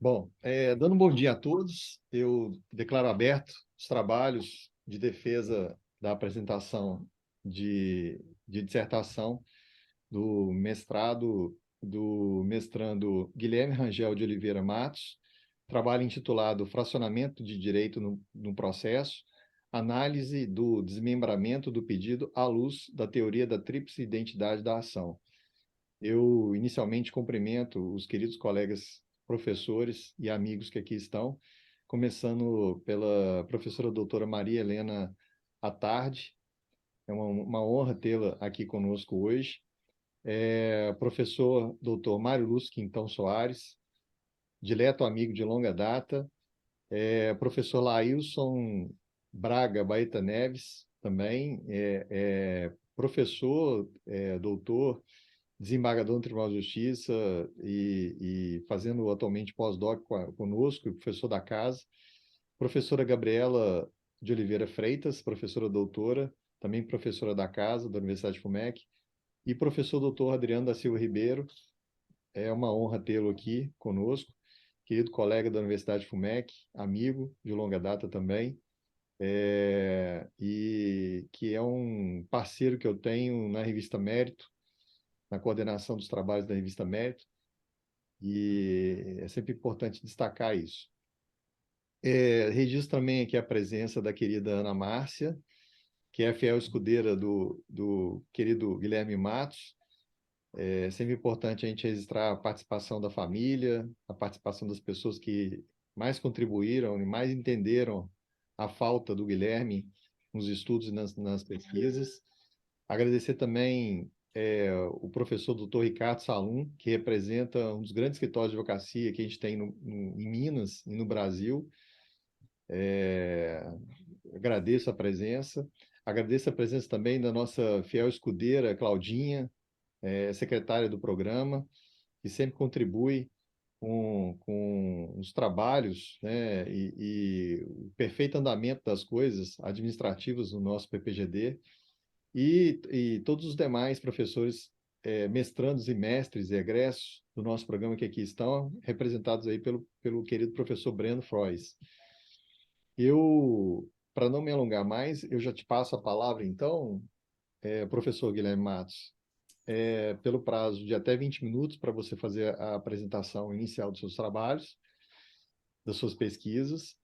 Bom, dando um bom dia a todos, eu declaro aberto os trabalhos de defesa da apresentação de dissertação do mestrando Guilherme Rangel de Oliveira Matos, trabalho intitulado Fracionamento de Direito no Processo, análise do desmembramento do pedido à luz da teoria da tríplice identidade da ação. Eu, inicialmente, cumprimento os queridos colegas professores e amigos que aqui estão, começando pela professora doutora Maria Helena Attardi. É uma honra tê-la aqui conosco hoje. Professor doutor Mário Lúcio Quintão Soares, dileto amigo de longa data. Professor Laílson Braga Baeta Neves, também. Professor, doutor, desembargador no Tribunal de Justiça e fazendo atualmente pós-doc conosco, professor da casa. Professora Gabriela de Oliveira Freitas, professora doutora, também professora da casa, da Universidade FUMEC, e professor doutor Adriano da Silva Ribeiro. É uma honra tê-lo aqui conosco, querido colega da Universidade FUMEC, amigo de longa data também, e que é um parceiro que eu tenho na revista Mérito, na coordenação dos trabalhos da revista Mérito, e é sempre importante destacar isso. Registro também aqui a presença da querida Ana Márcia, que é a fiel escudeira do querido Guilherme Matos. É sempre importante a gente registrar a participação da família, a participação das pessoas que mais contribuíram e mais entenderam a falta do Guilherme nos estudos e nas pesquisas. Agradecer também o professor doutor Ricardo Salum, que representa um dos grandes escritórios de advocacia que a gente tem em Minas e no Brasil. Agradeço a presença. Agradeço a presença também da nossa fiel escudeira, Claudinha, secretária do programa, que sempre contribui com os trabalhos, né, e o perfeito andamento das coisas administrativas no nosso PPGD, e todos os demais professores, mestrandos e mestres e egressos do nosso programa que aqui estão, representados aí pelo querido professor Breno Frois. Para não me alongar mais, eu já te passo a palavra, então, professor Guilherme Matos, pelo prazo de até 20 minutos para você fazer a apresentação inicial dos seus trabalhos, das suas pesquisas,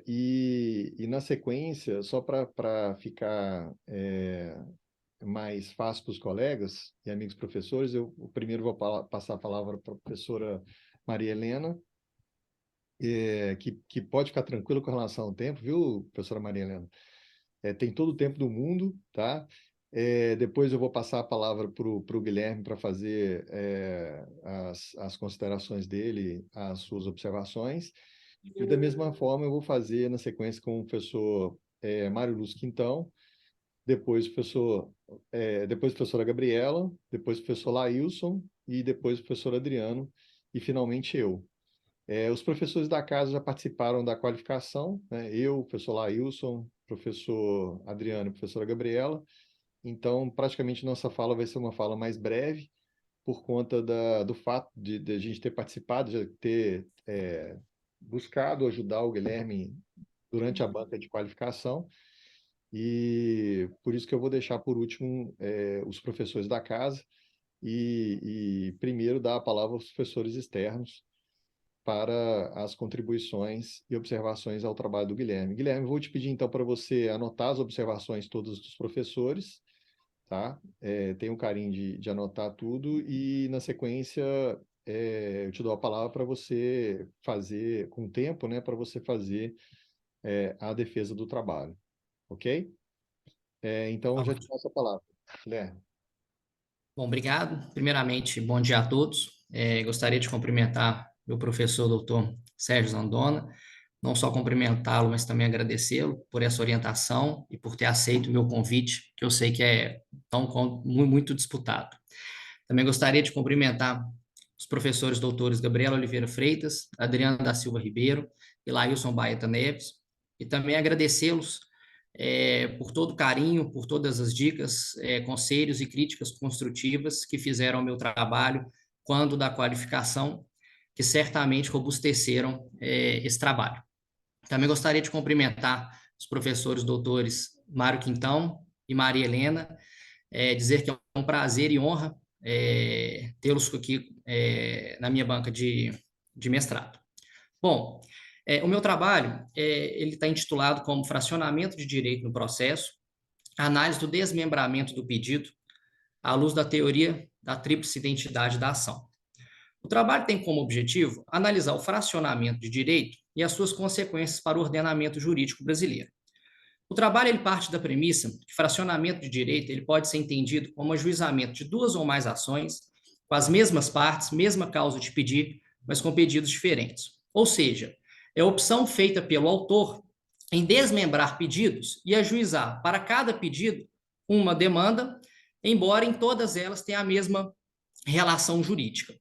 e na sequência, só para ficar mais fácil para os colegas e amigos professores, eu primeiro vou passar a palavra para a professora Maria Helena, que pode ficar tranquila com relação ao tempo, viu, professora Maria Helena? Tem todo o tempo do mundo, tá? Depois eu vou passar a palavra para o Guilherme para fazer as considerações dele, as suas observações. E da mesma forma eu vou fazer na sequência com o professor Mário Lúcio Quintão, depois a professora Gabriela, depois o professor Laílson e depois o professor Adriano e finalmente eu. Os professores da casa já participaram da qualificação, né? Eu, professor Laílson, professor Adriano e professora Gabriela. Então, praticamente, nossa fala vai ser uma fala mais breve, por conta do fato de a gente ter participado, de ter buscado ajudar o Guilherme durante a banca de qualificação. E por isso que eu vou deixar por último os professores da casa e primeiro dar a palavra aos professores externos para as contribuições e observações ao trabalho do Guilherme. Guilherme, vou te pedir então para você anotar as observações todas dos professores, tá? Tenha o carinho de anotar tudo e, na sequência, eu te dou a palavra para você fazer, com tempo, né, para você fazer a defesa do trabalho, ok? Então, já te passo a palavra, Guilherme. Bom, obrigado. Primeiramente, bom dia a todos. Gostaria de cumprimentar meu professor, doutor Sérgio Zandona, não só cumprimentá-lo, mas também agradecê-lo por essa orientação e por ter aceito o meu convite, que eu sei que é muito disputado. Também gostaria de cumprimentar os professores doutores Gabriela Oliveira Freitas, Adriana da Silva Ribeiro e Laílson Baeta Neves, e também agradecê-los por todo o carinho, por todas as dicas, conselhos e críticas construtivas que fizeram ao meu trabalho quando da qualificação, que certamente robusteceram esse trabalho. Também gostaria de cumprimentar os professores doutores Mário Quintão e Maria Helena, dizer que é um prazer e honra tê-los aqui na minha banca de mestrado. Bom, o meu trabalho ele está intitulado como Fracionamento de Direito no Processo, Análise do Desmembramento do Pedido, à luz da teoria da tríplice identidade da ação. O trabalho tem como objetivo analisar o fracionamento de direito e as suas consequências para o ordenamento jurídico brasileiro. O trabalho ele parte da premissa que fracionamento de direito ele pode ser entendido como ajuizamento de duas ou mais ações, com as mesmas partes, mesma causa de pedir, mas com pedidos diferentes. Ou seja, é a opção feita pelo autor em desmembrar pedidos e ajuizar para cada pedido uma demanda, embora em todas elas tenha a mesma relação jurídica.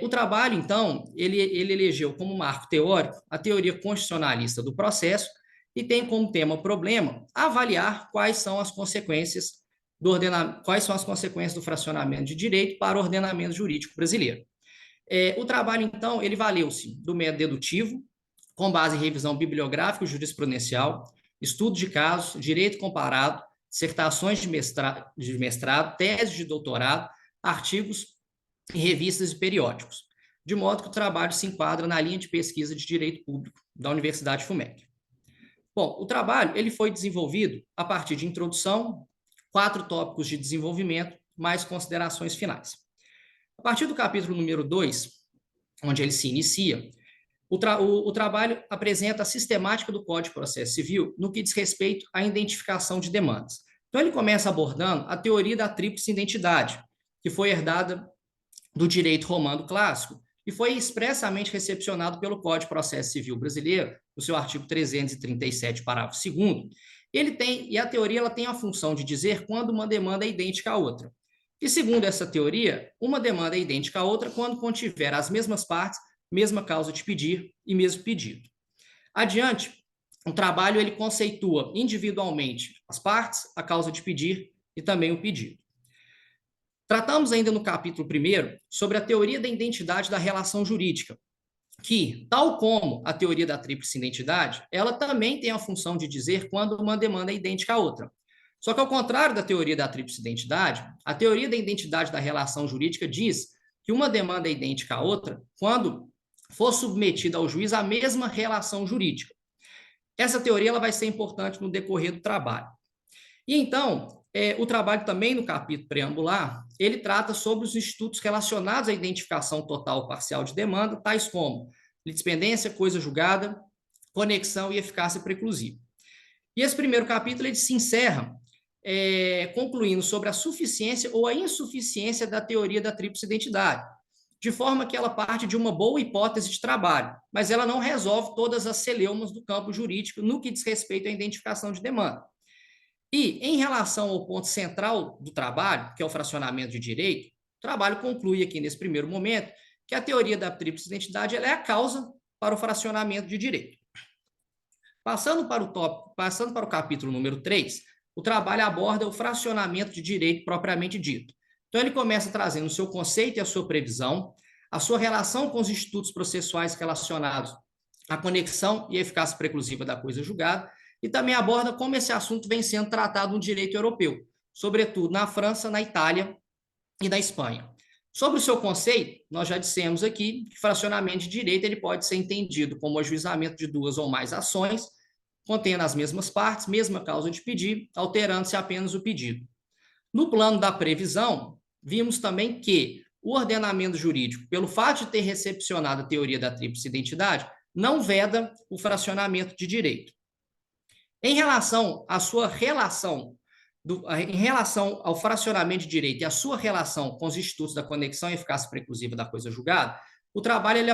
O trabalho, então, ele elegeu como marco teórico a teoria constitucionalista do processo e tem como tema problema avaliar quais são as consequências do fracionamento de direito para o ordenamento jurídico brasileiro. O trabalho, então, ele valeu-se do método dedutivo, com base em revisão bibliográfica e jurisprudencial, estudo de casos, direito comparado, dissertações de mestrado, teses de doutorado, artigos em revistas e periódicos, de modo que o trabalho se enquadra na linha de pesquisa de Direito Público da Universidade FUMEC. Bom, o trabalho ele foi desenvolvido a partir de introdução, 4 tópicos de desenvolvimento, mais considerações finais. A partir do capítulo número 2, onde ele se inicia, o trabalho apresenta a sistemática do Código de Processo Civil no que diz respeito à identificação de demandas. Então, ele começa abordando a teoria da tríplice identidade, que foi herdada do direito romano clássico e foi expressamente recepcionado pelo Código de Processo Civil brasileiro, no seu artigo 337, parágrafo 2º. E a teoria ela tem a função de dizer quando uma demanda é idêntica à outra. E segundo essa teoria, uma demanda é idêntica à outra quando contiver as mesmas partes, mesma causa de pedir e mesmo pedido. Adiante, o trabalho ele conceitua individualmente as partes, a causa de pedir e também o pedido. Tratamos ainda no capítulo 1º sobre a teoria da identidade da relação jurídica, que, tal como a teoria da tríplice identidade, ela também tem a função de dizer quando uma demanda é idêntica à outra. Só que, ao contrário da teoria da tríplice identidade, a teoria da identidade da relação jurídica diz que uma demanda é idêntica à outra quando for submetida ao juiz a mesma relação jurídica. Essa teoria ela vai ser importante no decorrer do trabalho. E então, o trabalho também no capítulo preambular, ele trata sobre os institutos relacionados à identificação total ou parcial de demanda, tais como litispendência, coisa julgada, conexão e eficácia preclusiva. E esse primeiro capítulo ele se encerra concluindo sobre a suficiência ou a insuficiência da teoria da tríplice identidade, de forma que ela parte de uma boa hipótese de trabalho, mas ela não resolve todas as celeumas do campo jurídico no que diz respeito à identificação de demanda. E, em relação ao ponto central do trabalho, que é o fracionamento de direito, o trabalho conclui aqui nesse primeiro momento que a teoria da tríplice identidade ela é a causa para o fracionamento de direito. Passando para o capítulo número 3, o trabalho aborda o fracionamento de direito propriamente dito. Então, ele começa trazendo o seu conceito e a sua previsão, a sua relação com os institutos processuais relacionados à conexão e eficácia preclusiva da coisa julgada, e também aborda como esse assunto vem sendo tratado no direito europeu, sobretudo na França, na Itália e na Espanha. Sobre o seu conceito, nós já dissemos aqui que fracionamento de direito ele pode ser entendido como ajuizamento de duas ou mais ações, contendo as mesmas partes, mesma causa de pedir, alterando-se apenas o pedido. No plano da previsão, vimos também que o ordenamento jurídico, pelo fato de ter recepcionado a teoria da tríplice identidade, não veda o fracionamento de direito. Em relação à sua relação, em relação ao fracionamento de direito e a sua relação com os institutos da conexão e eficácia preclusiva da coisa julgada, o trabalho ele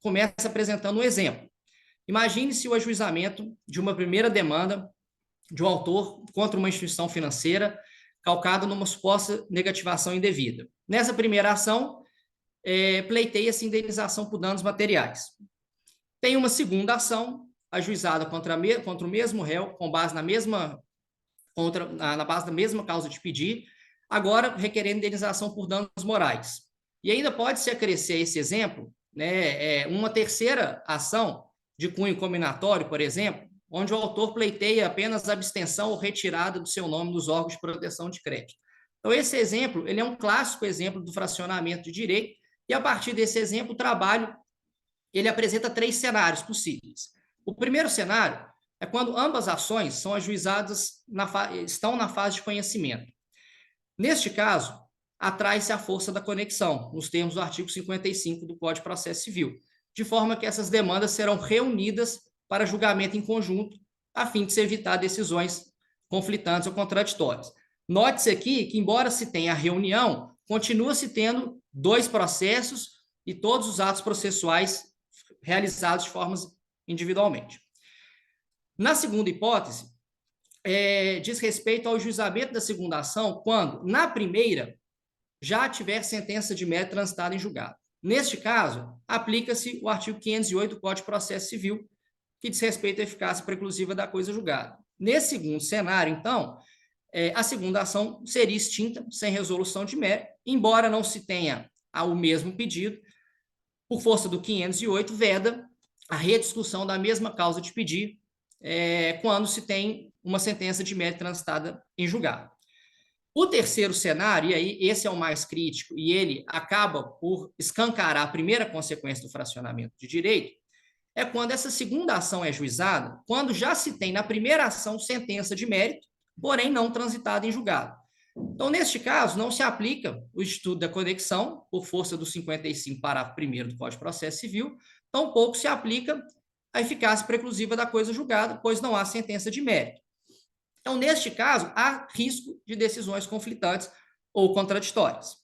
começa apresentando um exemplo. Imagine-se o ajuizamento de uma primeira demanda de um autor contra uma instituição financeira calcada numa suposta negativação indevida. Nessa primeira ação, pleiteia-se indenização por danos materiais. Tem uma segunda ação ajuizada contra o mesmo réu, com base na base da mesma causa de pedir, agora requerendo indenização por danos morais. E ainda pode-se acrescer esse exemplo né, uma terceira ação de cunho combinatório, por exemplo, onde o autor pleiteia apenas a abstenção ou retirada do seu nome dos órgãos de proteção de crédito. Então, esse exemplo, ele é um clássico exemplo do fracionamento de direito, e a partir desse exemplo, o trabalho, ele apresenta 3 cenários possíveis. O primeiro cenário é quando ambas ações são ajuizadas, estão na fase de conhecimento. Neste caso, atrai-se a força da conexão, nos termos do artigo 55 do Código de Processo Civil, de forma que essas demandas serão reunidas para julgamento em conjunto, a fim de se evitar decisões conflitantes ou contraditórias. Note-se aqui que, embora se tenha a reunião, continua-se tendo 2 processos e todos os atos processuais realizados de formas individualmente. Na segunda hipótese, diz respeito ao juizamento da segunda ação, quando, na primeira, já tiver sentença de mérito transitada em julgado. Neste caso, aplica-se o artigo 508 do Código de Processo Civil, que diz respeito à eficácia preclusiva da coisa julgada. Nesse segundo cenário, então, a segunda ação seria extinta, sem resolução de mérito, embora não se tenha o mesmo pedido, por força do 508, veda a rediscussão da mesma causa de pedir quando se tem uma sentença de mérito transitada em julgado. O terceiro cenário, e aí esse é o mais crítico, e ele acaba por escancarar a primeira consequência do fracionamento de direito, é quando essa segunda ação é juizada, quando já se tem na primeira ação sentença de mérito, porém não transitada em julgado. Então, neste caso, não se aplica o Instituto da Conexão, por força do 55, parágrafo 1º do Código de Processo Civil, tampouco se aplica a eficácia preclusiva da coisa julgada, pois não há sentença de mérito. Então, neste caso, há risco de decisões conflitantes ou contraditórias.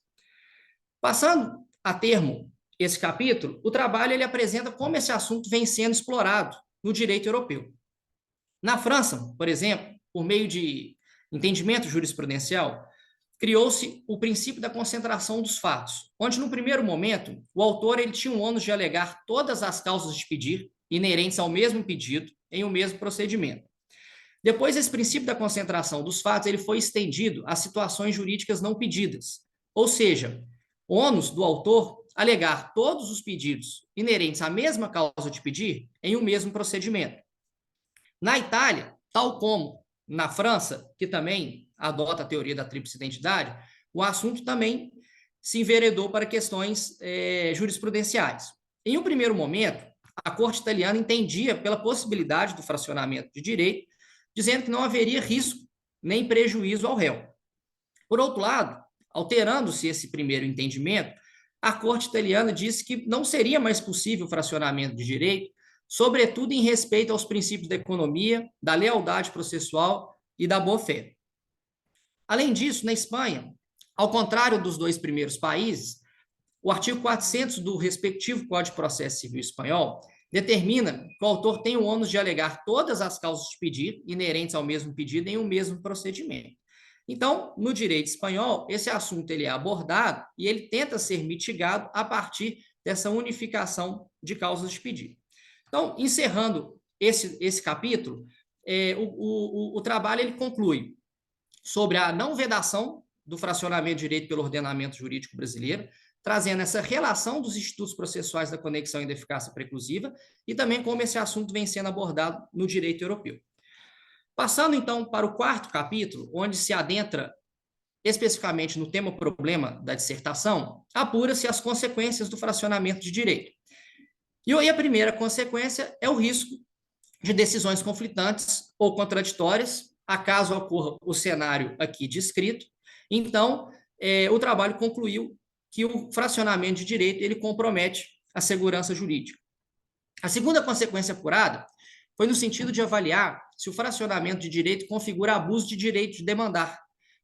Passando a termo esse capítulo, o trabalho ele apresenta como esse assunto vem sendo explorado no direito europeu. Na França, por exemplo, por meio de entendimento jurisprudencial, criou-se o princípio da concentração dos fatos, onde, no primeiro momento, o autor ele tinha o ônus de alegar todas as causas de pedir inerentes ao mesmo pedido em um mesmo procedimento. Depois, esse princípio da concentração dos fatos ele foi estendido a situações jurídicas não pedidas, ou seja, ônus do autor alegar todos os pedidos inerentes à mesma causa de pedir em um mesmo procedimento. Na Itália, tal como na França, que também adota a teoria da tríplice identidade, o assunto também se enveredou para questões jurisprudenciais. Em um primeiro momento, a Corte italiana entendia pela possibilidade do fracionamento de direito, dizendo que não haveria risco nem prejuízo ao réu. Por outro lado, alterando-se esse primeiro entendimento, a Corte italiana disse que não seria mais possível o fracionamento de direito, sobretudo em respeito aos princípios da economia, da lealdade processual e da boa-fé. Além disso, na Espanha, ao contrário dos 2 primeiros países, o artigo 400 do respectivo Código de Processo Civil espanhol determina que o autor tem o ônus de alegar todas as causas de pedir inerentes ao mesmo pedido em um mesmo procedimento. Então, no direito espanhol, esse assunto ele é abordado e ele tenta ser mitigado a partir dessa unificação de causas de pedido. Então, encerrando esse capítulo, o trabalho ele conclui sobre a não vedação do fracionamento de direito pelo ordenamento jurídico brasileiro, trazendo essa relação dos institutos processuais da conexão e da eficácia preclusiva e também como esse assunto vem sendo abordado no direito europeu. Passando, então, para o 4º capítulo, onde se adentra especificamente no tema problema da dissertação, apura-se as consequências do fracionamento de direito. E a primeira consequência é o risco de decisões conflitantes ou contraditórias, acaso ocorra o cenário aqui descrito. Então, o trabalho concluiu que o fracionamento de direito ele compromete a segurança jurídica. A segunda consequência apurada foi no sentido de avaliar se o fracionamento de direito configura abuso de direito de demandar,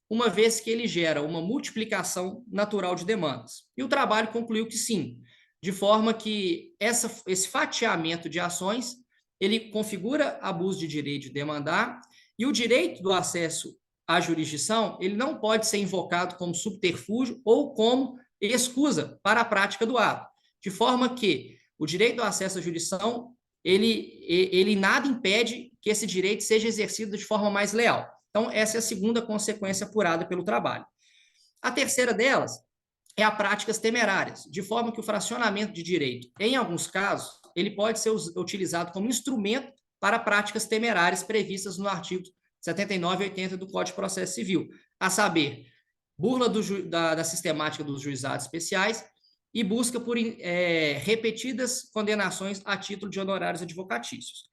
uma vez que ele gera uma multiplicação natural de demandas. E o trabalho concluiu que sim, de forma que esse fatiamento de ações ele configura abuso de direito de demandar e o direito do acesso à jurisdição ele não pode ser invocado como subterfúgio ou como escusa para a prática do ato, de forma que o direito ao acesso à jurisdição ele nada impede que esse direito seja exercido de forma mais leal. Então, essa é a segunda consequência apurada pelo trabalho. A terceira delas é a práticas temerárias, de forma que o fracionamento de direito, em alguns casos, ele pode ser utilizado como instrumento para práticas temerárias previstas no artigo 79 e 80 do Código de Processo Civil, a saber, burla da sistemática dos juizados especiais e busca por repetidas condenações a título de honorários advocatícios.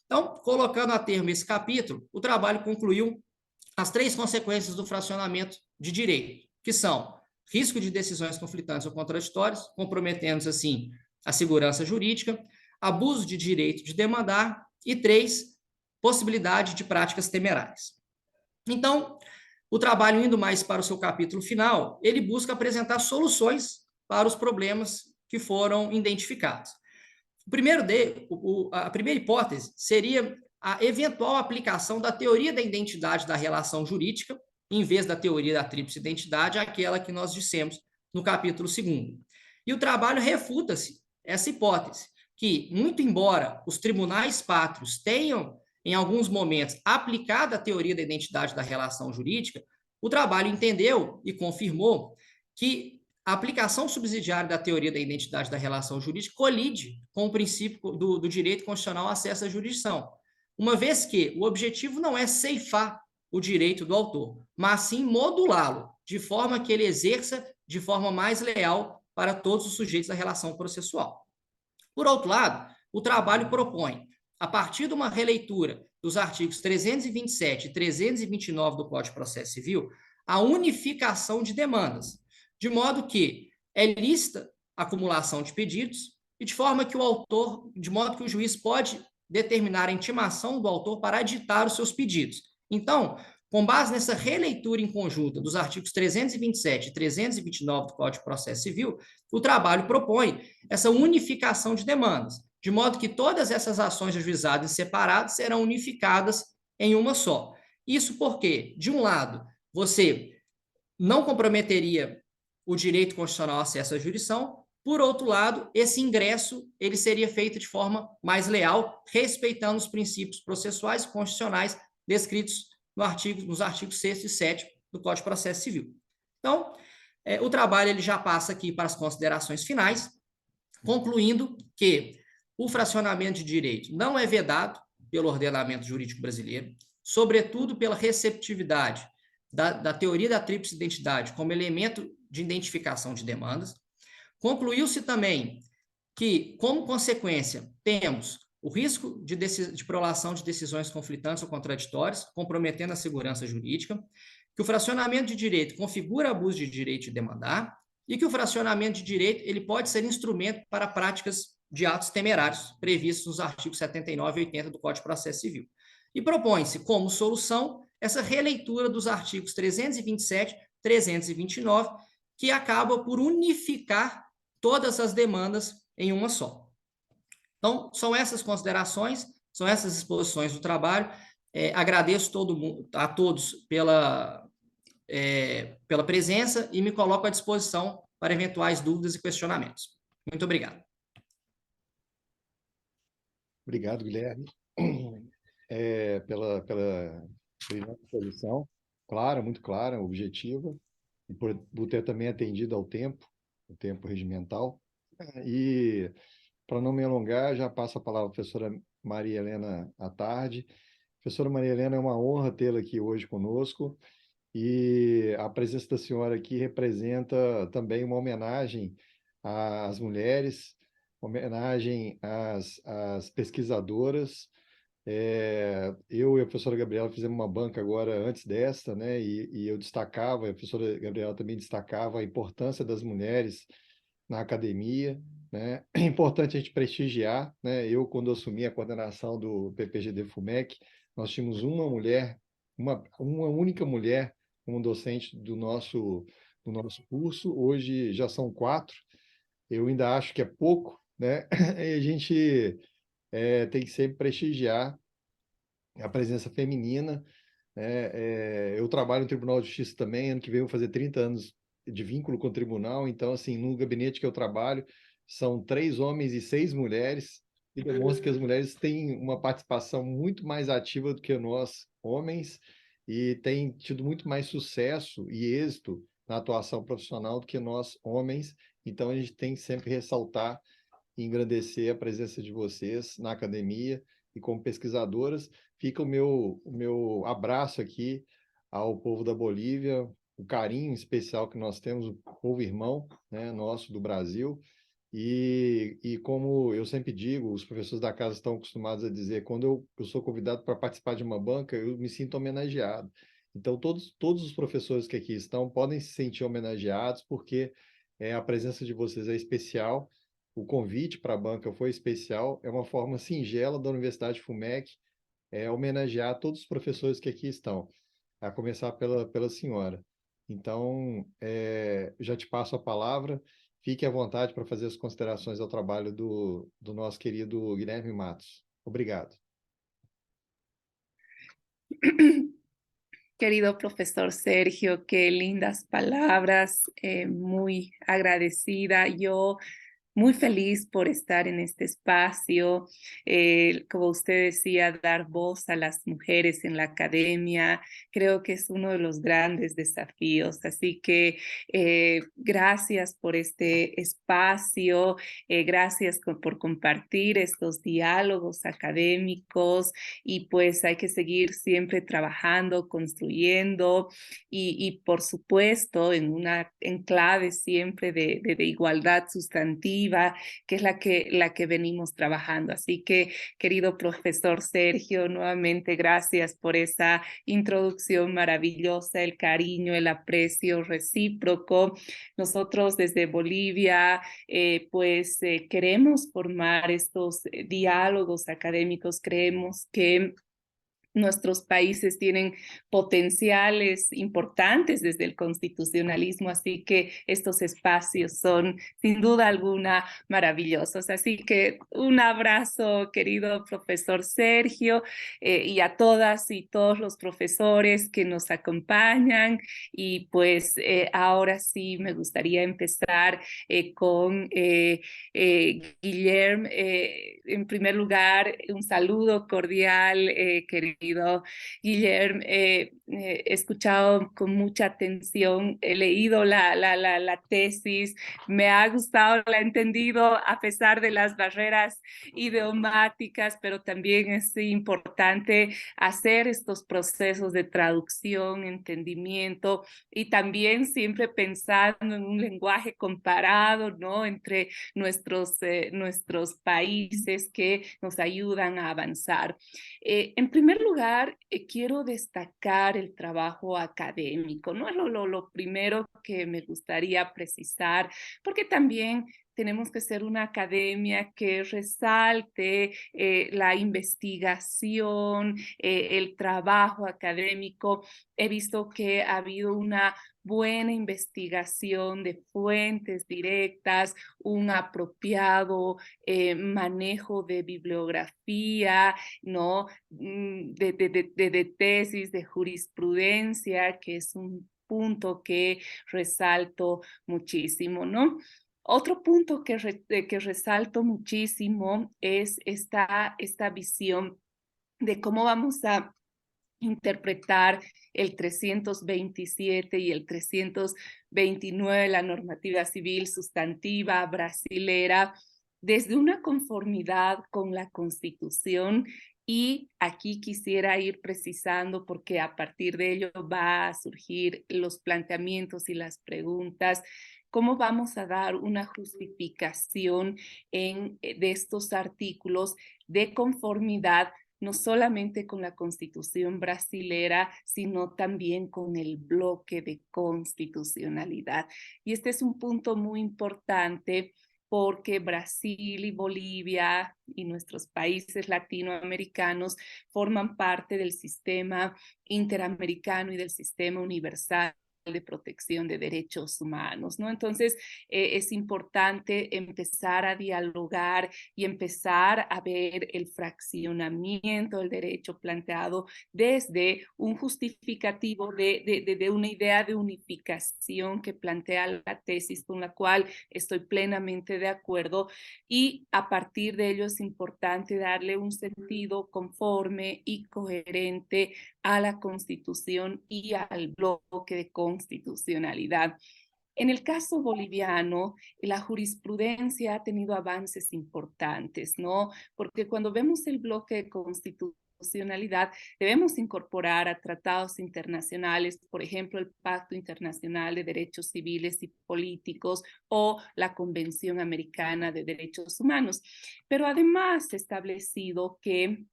Então, colocando a termo esse capítulo, o trabalho concluiu as 3 consequências do fracionamento de direito, que são risco de decisões conflitantes ou contraditórias, comprometendo, assim, a segurança jurídica, abuso de direito de demandar e 3, possibilidade de práticas temerárias. Então, o trabalho, indo mais para o seu capítulo final, ele busca apresentar soluções para os problemas que foram identificados. A primeira hipótese seria a eventual aplicação da teoria da identidade da relação jurídica, em vez da teoria da tríplice identidade, aquela que nós dissemos no capítulo 2º. E o trabalho refuta-se essa hipótese, que, muito embora os tribunais pátrios tenham, em alguns momentos, aplicado a teoria da identidade da relação jurídica, o trabalho entendeu e confirmou que a aplicação subsidiária da teoria da identidade da relação jurídica colide com o princípio do direito constitucional ao acesso à jurisdição, uma vez que o objetivo não é ceifar o direito do autor, mas sim modulá-lo, de forma que ele exerça de forma mais leal para todos os sujeitos da relação processual. Por outro lado, o trabalho propõe, a partir de uma releitura dos artigos 327 e 329 do Código de Processo Civil, a unificação de demandas, de modo que é lícita a acumulação de pedidos e de modo que o juiz pode determinar a intimação do autor para aditar os seus pedidos. Então, com base nessa releitura em conjunta dos artigos 327 e 329 do Código de Processo Civil, o trabalho propõe essa unificação de demandas, de modo que todas essas ações ajuizadas separadas serão unificadas em uma só. Isso porque, de um lado, você não comprometeria o direito constitucional ao acesso à jurisdição, por outro lado, esse ingresso ele seria feito de forma mais leal, respeitando os princípios processuais e constitucionais descritos nos artigos 6º e 7º do Código de Processo Civil. Então, o trabalho ele já passa aqui para as considerações finais, concluindo que o fracionamento de direito não é vedado pelo ordenamento jurídico brasileiro, sobretudo pela receptividade da teoria da tríplice identidade como elemento de identificação de demandas. Concluiu-se também que, como consequência, temos o risco de prolação de decisões conflitantes ou contraditórias, comprometendo a segurança jurídica, que o fracionamento de direito configura abuso de direito de demandar e que o fracionamento de direito ele pode ser instrumento para práticas de atos temerários previstos nos artigos 79 e 80 do Código de Processo Civil. E propõe-se, como solução, essa releitura dos artigos 327 e 329, que acaba por unificar todas as demandas em uma só. Então, são essas considerações, são essas exposições do trabalho. Agradeço a todos pela presença e me coloco à disposição para eventuais dúvidas e questionamentos. Muito obrigado. Obrigado, Guilherme, pela brilhante exposição, clara, muito clara, objetiva, e por ter também atendido ao tempo, o tempo regimental. E, para não me alongar, já passo a palavra à professora Maria Helena à tarde. Professora Maria Helena, é uma honra tê-la aqui hoje conosco, e a presença da senhora aqui representa também uma homenagem às mulheres, homenagem às pesquisadoras. Eu e a professora Gabriela fizemos uma banca agora antes desta, né? E eu destacava, a professora Gabriela também destacava a importância das mulheres na academia, né? É importante a gente prestigiar, né? Eu, quando assumi a coordenação do PPGD-FUMEC, nós tínhamos uma mulher, uma única mulher como docente do nosso curso. Hoje já são 4. Eu ainda acho que é pouco, né? E a gente tem que sempre prestigiar a presença feminina. Eu trabalho no Tribunal de Justiça também, ano que vem eu vou fazer 30 anos de vínculo com o tribunal, então, assim, no gabinete que eu trabalho, são 3 homens e 6 mulheres, e demonstra que as mulheres têm uma participação muito mais ativa do que nós, homens, e têm tido muito mais sucesso e êxito na atuação profissional do que nós, homens. Então, a gente tem que sempre ressaltar e engrandecer a presença de vocês na academia e como pesquisadoras. Fica o meu abraço aqui ao povo da Bolívia, o carinho especial que nós temos, o povo irmão, né, nosso do Brasil. E como eu sempre digo, os professores da casa estão acostumados a dizer, quando eu sou convidado para participar de uma banca, eu me sinto homenageado. Então, todos os professores que aqui estão podem se sentir homenageados, porque a presença de vocês é especial, o convite para a banca foi especial, é uma forma singela da Universidade FUMEC homenagear todos os professores que aqui estão, a começar pela senhora. Então, já te passo a palavra, fique à vontade para fazer as considerações ao trabalho do nosso querido Guilherme Matos. Obrigado. Querido profesor Sergio, qué lindas palabras, muy agradecida. Yo muy feliz por estar en este espacio. Como usted decía, dar voz a las mujeres en la academia, creo que es uno de los grandes desafíos. Así que gracias por este espacio, gracias por compartir estos diálogos académicos y pues hay que seguir siempre trabajando, construyendo y por supuesto en una enclave siempre de igualdad sustantiva, que es la que venimos trabajando. Así que, querido profesor Sergio, nuevamente gracias por esa introducción maravillosa, el cariño, el aprecio recíproco. Nosotros desde Bolivia, queremos formar estos diálogos académicos, creemos que nuestros países tienen potenciales importantes desde el constitucionalismo, así que estos espacios son sin duda alguna maravillosos. Así que un abrazo, querido profesor Sergio, y a todas y todos los profesores que nos acompañan. Y pues ahora sí me gustaría empezar con Guillermo. En primer lugar, un saludo cordial, querido Guillermo. He escuchado con mucha atención, he leído la tesis, me ha gustado, la he entendido a pesar de las barreras idiomáticas, pero también es importante hacer estos procesos de traducción, entendimiento y también siempre pensando en un lenguaje comparado, ¿no?, entre nuestros países que nos ayudan a avanzar. En primer lugar, quiero destacar el trabajo académico, ¿no? Es lo primero que me gustaría precisar, porque también tenemos que ser una academia que resalte la investigación, el trabajo académico. He visto que ha habido una buena investigación de fuentes directas, un apropiado manejo de bibliografía, ¿no?, de tesis, de jurisprudencia, que es un punto que resalto muchísimo, ¿no? Otro punto que resalto muchísimo es esta visión de cómo vamos a interpretar el 327 y el 329 de la normativa civil sustantiva brasilera desde una conformidad con la Constitución. Y aquí quisiera ir precisando, porque a partir de ello va a surgir los planteamientos y las preguntas, cómo vamos a dar una justificación de estos artículos de conformidad, no solamente con la Constitución brasilera, sino también con el bloque de constitucionalidad. Y este es un punto muy importante, porque Brasil y Bolivia y nuestros países latinoamericanos forman parte del sistema interamericano y del sistema universal de protección de derechos humanos, ¿no? Entonces, es importante empezar a dialogar y empezar a ver el fraccionamiento del derecho planteado desde un justificativo de una idea de unificación que plantea la tesis, con la cual estoy plenamente de acuerdo, y a partir de ello es importante darle un sentido conforme y coherente a la Constitución y al bloque de constitucionalidad. En el caso boliviano, la jurisprudencia ha tenido avances importantes, ¿no? Porque cuando vemos el bloque de constitucionalidad, debemos incorporar a tratados internacionales, por ejemplo, el Pacto Internacional de Derechos Civiles y Políticos o la Convención Americana de Derechos Humanos. Pero además se ha establecido que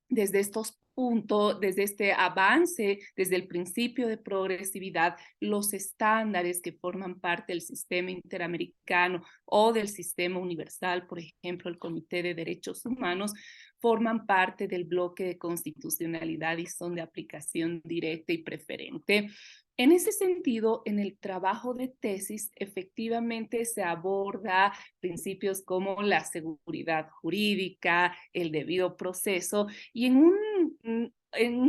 desde estos puntos, desde este avance, desde el principio de progresividad, los estándares que forman parte del sistema interamericano o del sistema universal, por ejemplo, el Comité de Derechos Humanos, forman parte del bloque de constitucionalidad y son de aplicación directa y preferente. En ese sentido, en el trabajo de tesis, efectivamente se aborda principios como la seguridad jurídica, el debido proceso, y en un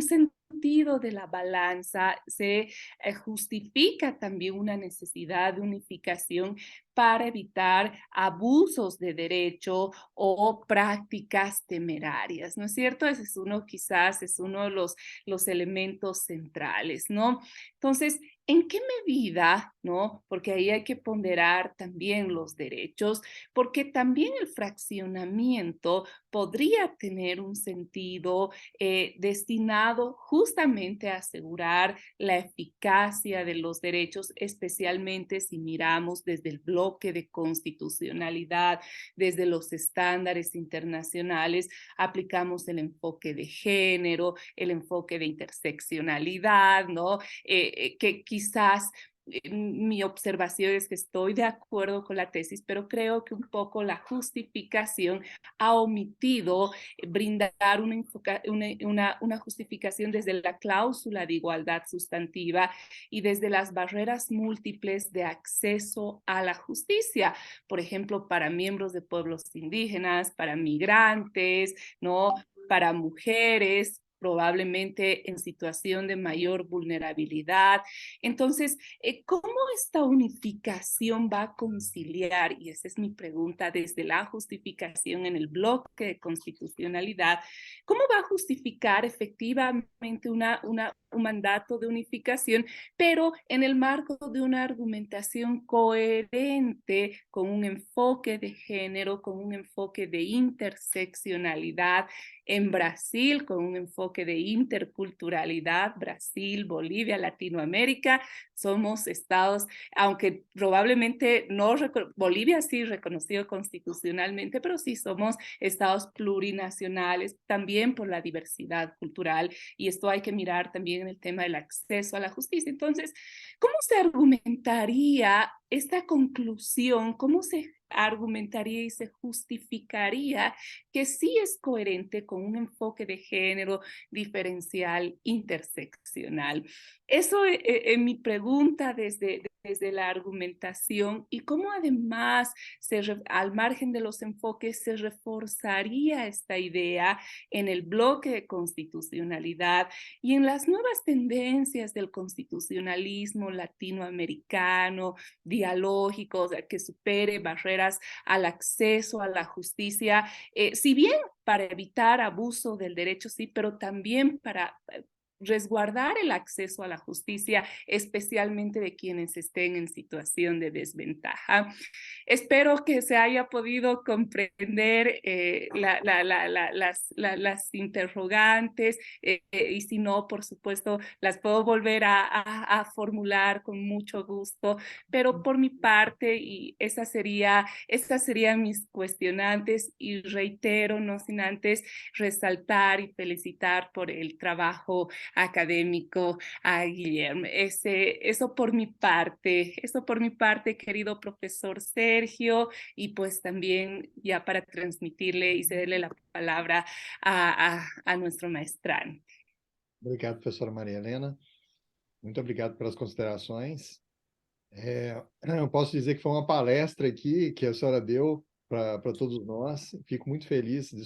sentido de la balanza se justifica también una necesidad de unificación para evitar abusos de derecho o prácticas temerarias, ¿no es cierto? Ese es uno, quizás, es uno de los elementos centrales, ¿no? Entonces, ¿en qué medida, no? Porque ahí hay que ponderar también los derechos, porque también el fraccionamiento podría tener un sentido destinado justamente a asegurar la eficacia de los derechos, especialmente si miramos desde el bloque de constitucionalidad, desde los estándares internacionales, aplicamos el enfoque de género, el enfoque de interseccionalidad, ¿no? Que quizás mi observación es que estoy de acuerdo con la tesis, pero creo que un poco la justificación ha omitido brindar una justificación desde la cláusula de igualdad sustantiva y desde las barreras múltiples de acceso a la justicia, por ejemplo, para miembros de pueblos indígenas, para migrantes, ¿no? Para mujeres, probablemente en situación de mayor vulnerabilidad. Entonces, ¿cómo esta unificación va a conciliar? Y esa es mi pregunta desde la justificación en el bloque de constitucionalidad. ¿Cómo va a justificar efectivamente un mandato de unificación, pero en el marco de una argumentación coherente con un enfoque de género, con un enfoque de interseccionalidad? En Brasil, con un enfoque de interculturalidad, Brasil, Bolivia, Latinoamérica, somos estados, aunque probablemente no, Bolivia sí reconocido constitucionalmente, pero sí somos estados plurinacionales, también por la diversidad cultural, y esto hay que mirar también en el tema del acceso a la justicia. Entonces, ¿cómo se argumentaría esta conclusión? ¿Cómo se argumentaría y se justificaría que sí es coherente con un enfoque de género diferencial interseccional? Eso es mi pregunta desde la argumentación, y cómo además al margen de los enfoques se reforzaría esta idea en el bloque de constitucionalidad y en las nuevas tendencias del constitucionalismo latinoamericano, dialógico, o sea, que supere barreras al acceso a la justicia, si bien para evitar abuso del derecho, sí, pero también para resguardar el acceso a la justicia, especialmente de quienes estén en situación de desventaja. Espero que se haya podido comprender las interrogantes, y si no, por supuesto, las puedo volver a formular con mucho gusto, pero por mi parte, y esas serían mis cuestionantes, y reitero, no sin antes resaltar y felicitar por el trabajo académico a Guillermo. Eso por mi parte, querido profesor Sergio, y pues también ya para transmitirle y cederle la palabra a nuestro maestrante. Obrigado, professora Maria Helena. Muito obrigado pelas considerações. Eu posso dizer que foi uma palestra aqui que a senhora deu para todos nós. Fico muito feliz de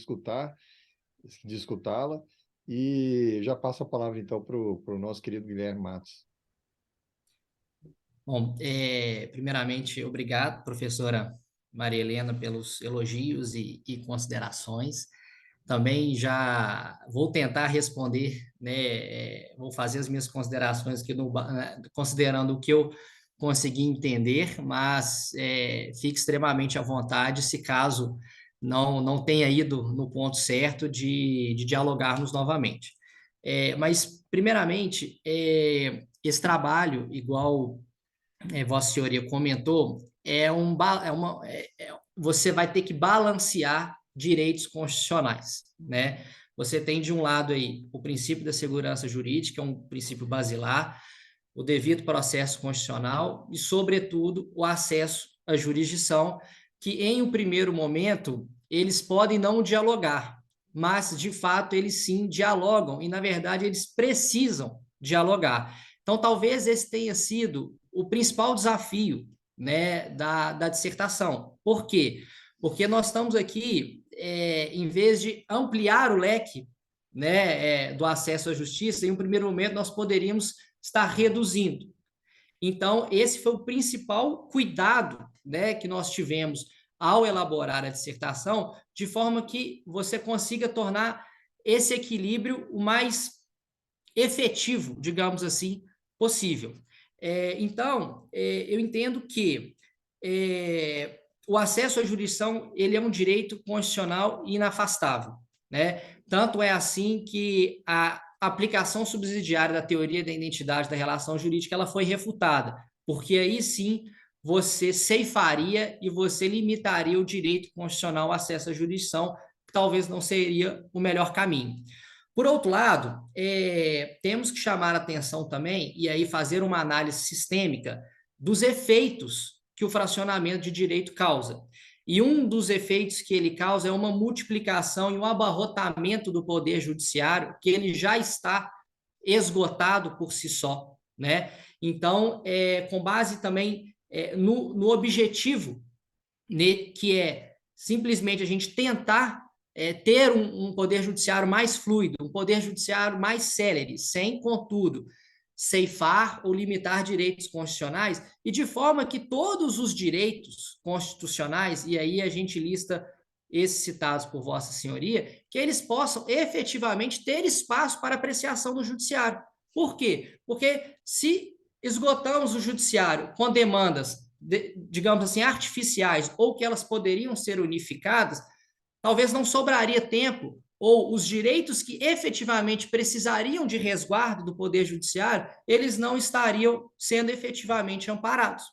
escutá-la. E já passo a palavra, então, para o nosso querido Guilherme Matos. Bom, primeiramente, obrigado, professora Maria Helena, pelos elogios e considerações. também já vou tentar responder, né? Vou fazer as minhas considerações aqui, considerando o que eu consegui entender, mas fique extremamente à vontade se caso não tenha ido no ponto certo de dialogarmos novamente. Mas, primeiramente, esse trabalho, igual Vossa Senhoria comentou, você vai ter que balancear direitos constitucionais, né? Você tem de um lado aí o princípio da segurança jurídica, é um princípio basilar, o devido processo constitucional e, sobretudo, o acesso à jurisdição, que em um primeiro momento eles podem não dialogar, mas de fato eles sim dialogam e, na verdade, eles precisam dialogar. Então, talvez esse tenha sido o principal desafio, né, da dissertação. Por quê? Porque nós estamos aqui, em vez de ampliar o leque, né, do acesso à justiça, em um primeiro momento nós poderíamos estar reduzindo. Então, esse foi o principal cuidado, né, que nós tivemos ao elaborar a dissertação, de forma que você consiga tornar esse equilíbrio o mais efetivo, digamos assim, possível. Então, eu entendo que o acesso à jurisdição ele é um direito constitucional inafastável, né? Tanto é assim que a aplicação subsidiária da teoria da identidade da relação jurídica ela foi refutada, porque aí sim você ceifaria e você limitaria o direito constitucional ao acesso à jurisdição, que talvez não seria o melhor caminho. Por outro lado, temos que chamar a atenção também e aí fazer uma análise sistêmica dos efeitos que o fracionamento de direito causa. E um dos efeitos que ele causa é uma multiplicação e um abarrotamento do poder judiciário, que ele já está esgotado por si só, né? Então, com base também no objetivo, né, que é simplesmente a gente tentar ter um poder judiciário mais fluido, um poder judiciário mais célere, sem, contudo, ceifar ou limitar direitos constitucionais, e de forma que todos os direitos constitucionais, e aí a gente lista esses citados por Vossa Senhoria, que eles possam efetivamente ter espaço para apreciação do judiciário. Por quê? Porque se esgotamos o judiciário com demandas, digamos assim, artificiais, ou que elas poderiam ser unificadas, talvez não sobraria tempo ou os direitos que efetivamente precisariam de resguardo do Poder Judiciário, eles não estariam sendo efetivamente amparados,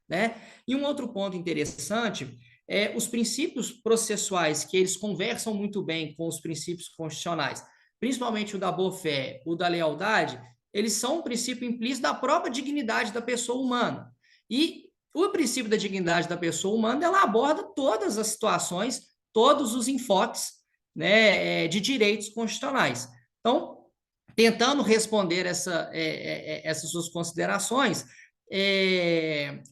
né? E um outro ponto interessante é os princípios processuais, que eles conversam muito bem com os princípios constitucionais, principalmente o da boa-fé, o da lealdade, eles são um princípio implícito da própria dignidade da pessoa humana. E o princípio da dignidade da pessoa humana, ela aborda todas as situações, todos os enfoques, né, de direitos constitucionais. Então, tentando responder essas suas considerações,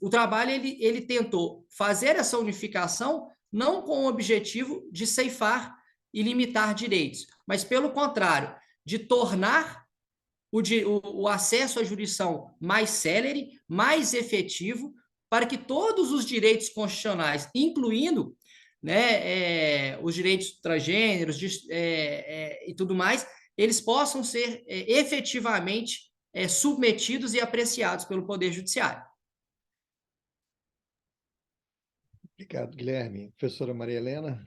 o trabalho ele tentou fazer essa unificação não com o objetivo de ceifar e limitar direitos, mas pelo contrário, de tornar o acesso à jurisdição mais célere, mais efetivo, para que todos os direitos constitucionais, incluindo, né, os direitos transgêneros e tudo mais, eles possam ser efetivamente submetidos e apreciados pelo Poder Judiciário. Obrigado, Guilherme. Professora Maria Helena?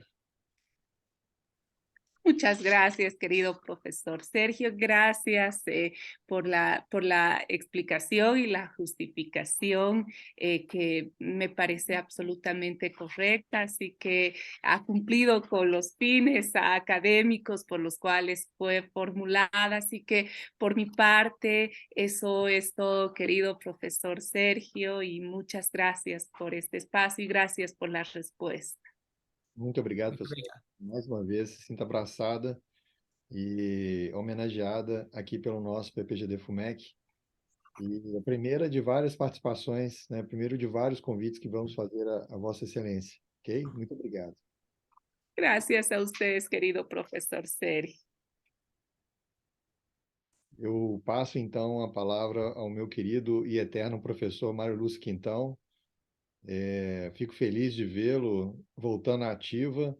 Muchas gracias, querido profesor Sergio. Gracias por la explicación y la justificación que me parece absolutamente correcta. Así que ha cumplido con los fines académicos por los cuales fue formulada. Así que por mi parte, eso es todo, querido profesor Sergio, y muchas gracias por este espacio y gracias por la respuesta. Muito obrigado, professor. Mais uma vez, se sinta abraçada e homenageada aqui pelo nosso PPGD FUMEC. E a primeira de várias participações, né? Primeiro de vários convites que vamos fazer a Vossa Excelência, ok? Muito obrigado. Gracias a ustedes, querido profesor Sergio. Eu passo, então, a palavra ao meu querido e eterno professor Mário Lúcio Quintão. Fico feliz de vê-lo voltando à ativa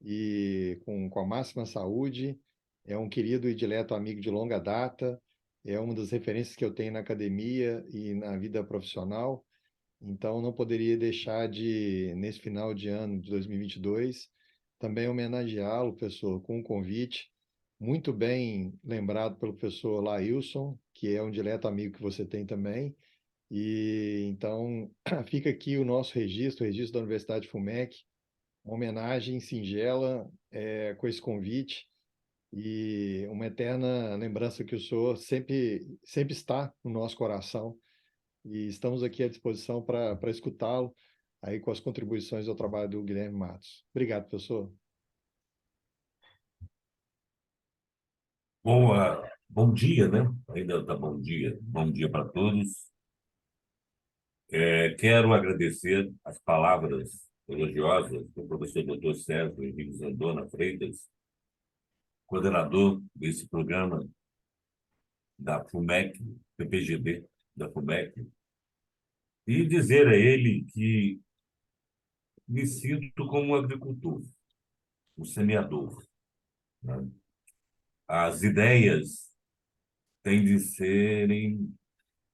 e com a máxima saúde. É um querido e dileto amigo de longa data, é uma das referências que eu tenho na academia e na vida profissional. Então, não poderia deixar de, nesse final de ano de 2022, também homenageá-lo, professor, com um convite muito bem lembrado pelo professor Lailson, que é um dileto amigo que você tem também. E então fica aqui o nosso registro, o registro da Universidade FUMEC, uma homenagem singela com esse convite e uma eterna lembrança que o senhor sempre está no nosso coração e estamos aqui à disposição para escutá-lo aí com as contribuições ao trabalho do Guilherme Matos. Obrigado, professor. Bom, bom dia, né? Ainda tá bom dia para todos. Quero agradecer as palavras elogiosas do professor Dr. Sérgio Henrique Zandona Freitas, coordenador desse programa da FUMEC, PPGD da FUMEC, e dizer a ele que me sinto como um agricultor, um semeador, né? As ideias têm de serem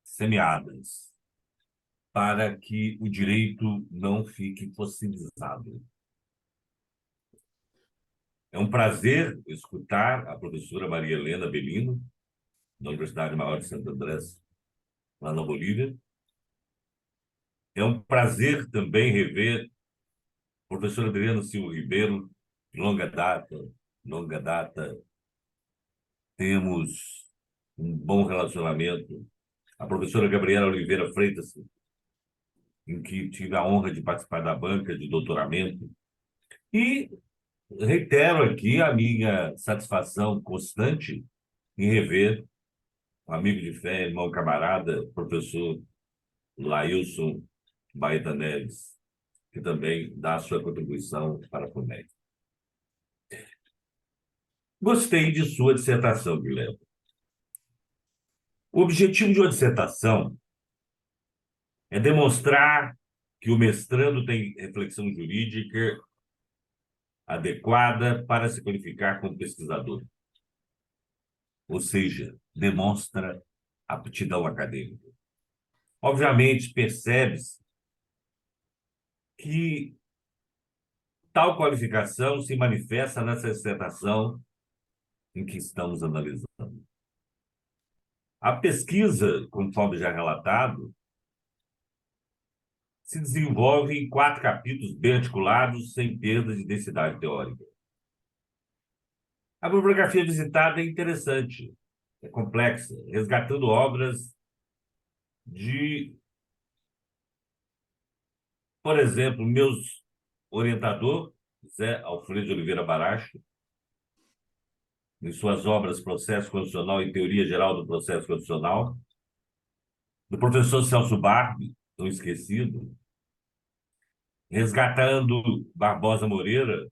semeadas para que o direito não fique fossilizado. É um prazer escutar a professora Maria Helena Belino, da Universidade Maior de Santo André, lá na Bolívia. É um prazer também rever o professor Adriano Silva Ribeiro, de longa data, temos um bom relacionamento. A professora Gabriela Oliveira Freitas, em que tive a honra de participar da banca de doutoramento. E reitero aqui a minha satisfação constante em rever um amigo de fé, irmão camarada, professor Lailson Baeta Neves, que também dá a sua contribuição para a FUMEC. Gostei de sua dissertação, Guilherme. O objetivo de uma dissertação é demonstrar que o mestrando tem reflexão jurídica adequada para se qualificar como pesquisador. Ou seja, demonstra aptidão acadêmica. Obviamente, percebe-se que tal qualificação se manifesta nessa dissertação em que estamos analisando. A pesquisa, conforme já relatado, se desenvolve em 4 capítulos bem articulados, sem perda de densidade teórica. A bibliografia visitada é interessante, é complexa, resgatando obras de, por exemplo, meus orientador, Zé Alfredo de Oliveira Baracho, em suas obras Processo Constitucional e Teoria Geral do Processo Constitucional, do professor Celso Barbi, tão esquecido, resgatando Barbosa Moreira,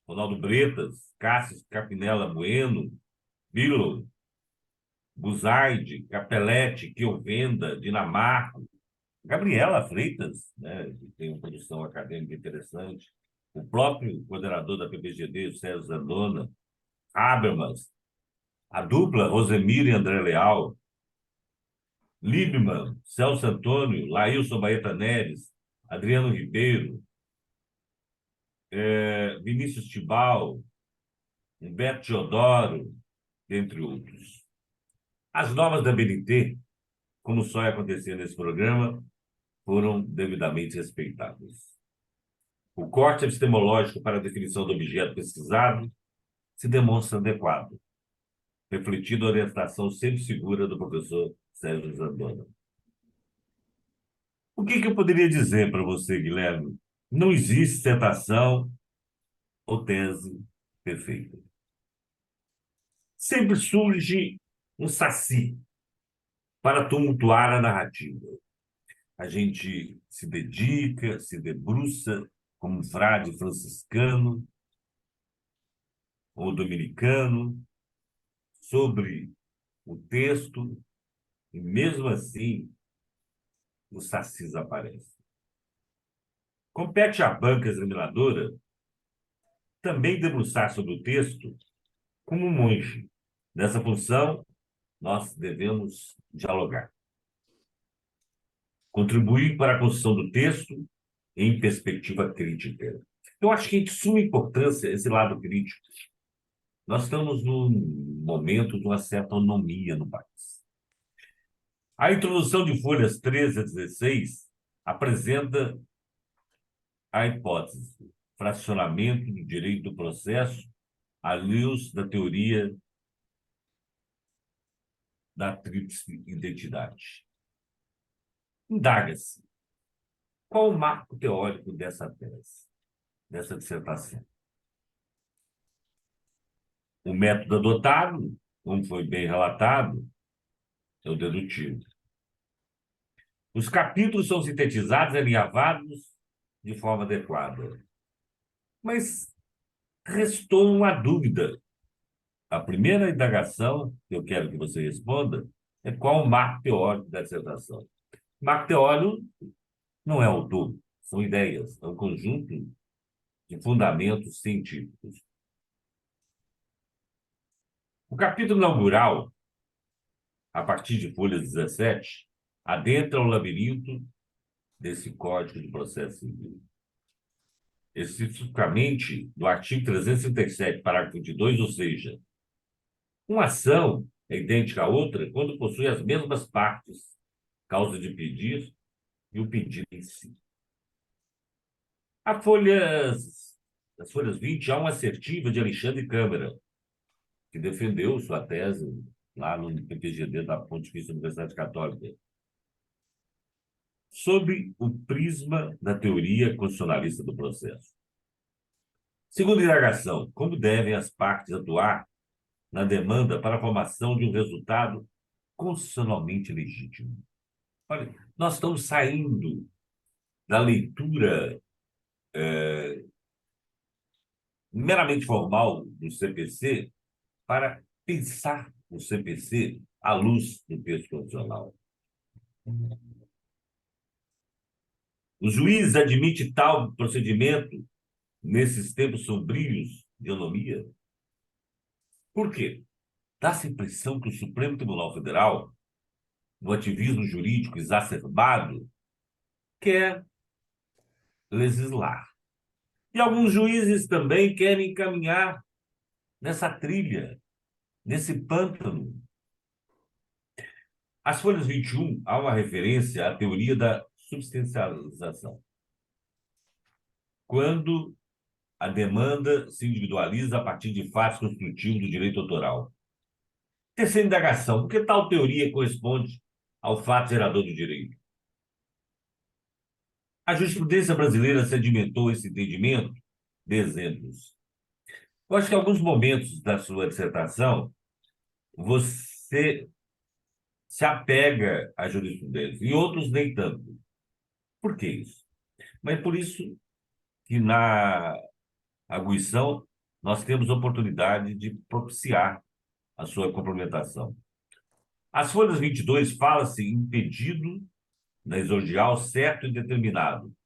Ronaldo Bretas, Cássio Capinella Bueno, Billow, Buzaide, Capelletti, Chiovenda, Dinamarco, Gabriela Freitas, né, que tem uma produção acadêmica interessante, o próprio coordenador da PPGD, o Sérgio Zandona, Habermas, a dupla Rosemiro e André Leal, Liebman, Celso Antônio, Lailson Baeta Neres, Adriano Ribeiro, Vinícius Tibau, Humberto Teodoro, entre outros. As normas da BNT, como só ia acontecer nesse programa, foram devidamente respeitadas. O corte epistemológico para a definição do objeto pesquisado se demonstra adequado, refletindo a orientação sempre segura do professor Sérgio Zandona. O que eu poderia dizer para você, Guilherme? Não existe dissertação ou tese perfeita. Sempre surge um saci para tumultuar a narrativa. A gente se dedica, se debruça como um frade franciscano ou dominicano sobre o texto e, mesmo assim, os sacis aparecem. Compete à banca examinadora também debruçar sobre o texto como um monge. Nessa função, nós devemos dialogar. Contribuir para a construção do texto em perspectiva crítica. Eu acho que é de suma importância esse lado crítico. Nós estamos num momento de uma certa anomia no país. A introdução de folhas 13 a 16 apresenta a hipótese, fracionamento do direito do processo à luz da teoria da tríplice identidade. Indaga-se, qual o marco teórico dessa tese, dessa dissertação? O método adotado, como foi bem relatado, é o dedutivo. Os capítulos são sintetizados e alinhavados de forma adequada. Mas restou uma dúvida. A primeira indagação que eu quero que você responda é qual o marco teórico da dissertação. O marco teórico não é o todo, são ideias, é um conjunto de fundamentos científicos. O capítulo inaugural, a partir de folha 17, adentra o labirinto desse Código de Processo Civil. Especificamente do artigo 337, parágrafo 22, ou seja, uma ação é idêntica à outra quando possui as mesmas partes, causa de pedir e o pedido em si. As folhas 20, há uma assertiva de Alexandre Câmara, que defendeu sua tese lá no PPGD da Pontifícia Universidade Católica, sob o prisma da teoria constitucionalista do processo. Segunda indagação, como devem as partes atuar na demanda para a formação de um resultado constitucionalmente legítimo? Olha, nós estamos saindo da leitura meramente formal do CPC para pensar o CPC à luz do texto constitucional. O juiz admite tal procedimento nesses tempos sombrios de anomia? Por quê? Dá-se a impressão que o Supremo Tribunal Federal, no ativismo jurídico exacerbado, quer legislar. E alguns juízes também querem caminhar nessa trilha, nesse pântano. As folhas 21 há uma referência à teoria da substancialização. Quando a demanda se individualiza a partir de fatos constitutivos do direito autoral. Terceira indagação, por que tal teoria corresponde ao fato gerador do direito? A jurisprudência brasileira sedimentou esse entendimento de exemplos. Eu acho que em alguns momentos da sua dissertação, você se apega à jurisprudência, e outros nem tanto. Por que isso? Mas é por isso que na arguição nós temos oportunidade de propiciar a sua complementação. As folhas 22 fala-se em pedido na exordial certo e determinado,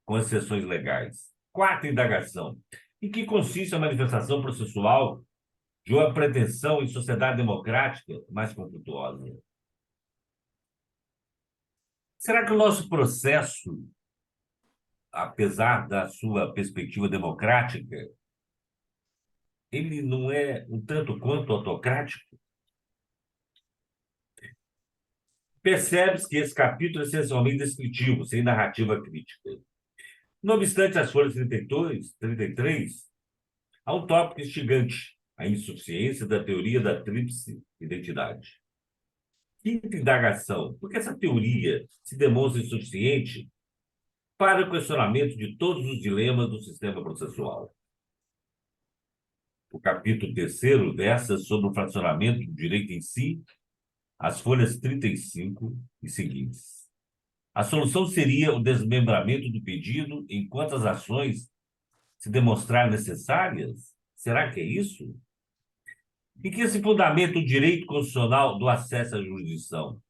com exceções legais. Quarta indagação. Em que consiste a manifestação processual de uma pretensão em sociedade democrática mais conflituosa? Será que o nosso processo, apesar da sua perspectiva democrática, ele não é um tanto quanto autocrático? Percebe-se que esse capítulo é essencialmente descritivo, sem narrativa crítica. Não obstante as folhas 32, 33, há um tópico instigante, a insuficiência da teoria da tríplice identidade. Quinta indagação, por que essa teoria se demonstra insuficiente para o questionamento de todos os dilemas do sistema processual? O capítulo 3º versa sobre o fracionamento do direito em si, as folhas 35 e seguintes. A solução seria o desmembramento do pedido enquanto as ações se demonstrarem necessárias? Será que é isso? E que se fundamenta o direito constitucional do acesso à jurisdição?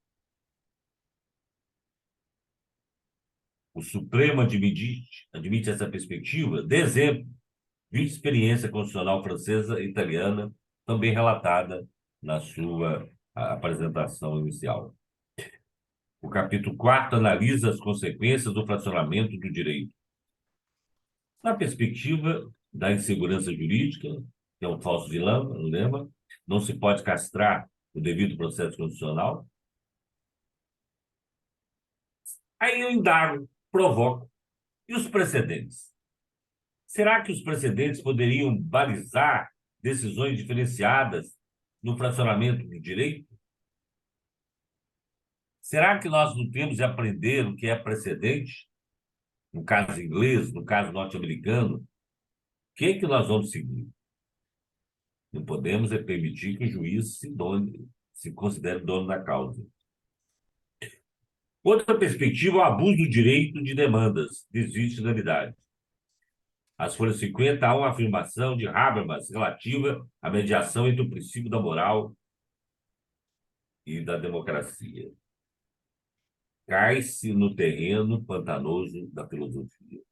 O Supremo admite essa perspectiva, de exemplo, vista experiência constitucional francesa e italiana, também relatada na sua apresentação inicial. O capítulo 4 analisa as consequências do fracionamento do direito. Na perspectiva da insegurança jurídica, que é um falso dilema, não se pode castrar o devido processo constitucional. Aí eu indago, provoco. E os precedentes? Será que os precedentes poderiam balizar decisões diferenciadas no fracionamento do direito? Será que nós não temos de aprender o que é precedente? No caso inglês, no caso norte-americano, o que é que nós vamos seguir? Não podemos permitir que o juiz se considere dono da causa. Outra perspectiva é o abuso do direito de demandas, desvio de finalidade. As folhas 50 há uma afirmação de Habermas relativa à mediação entre o princípio da moral e da democracia. Cai-se no terreno pantanoso da filosofia.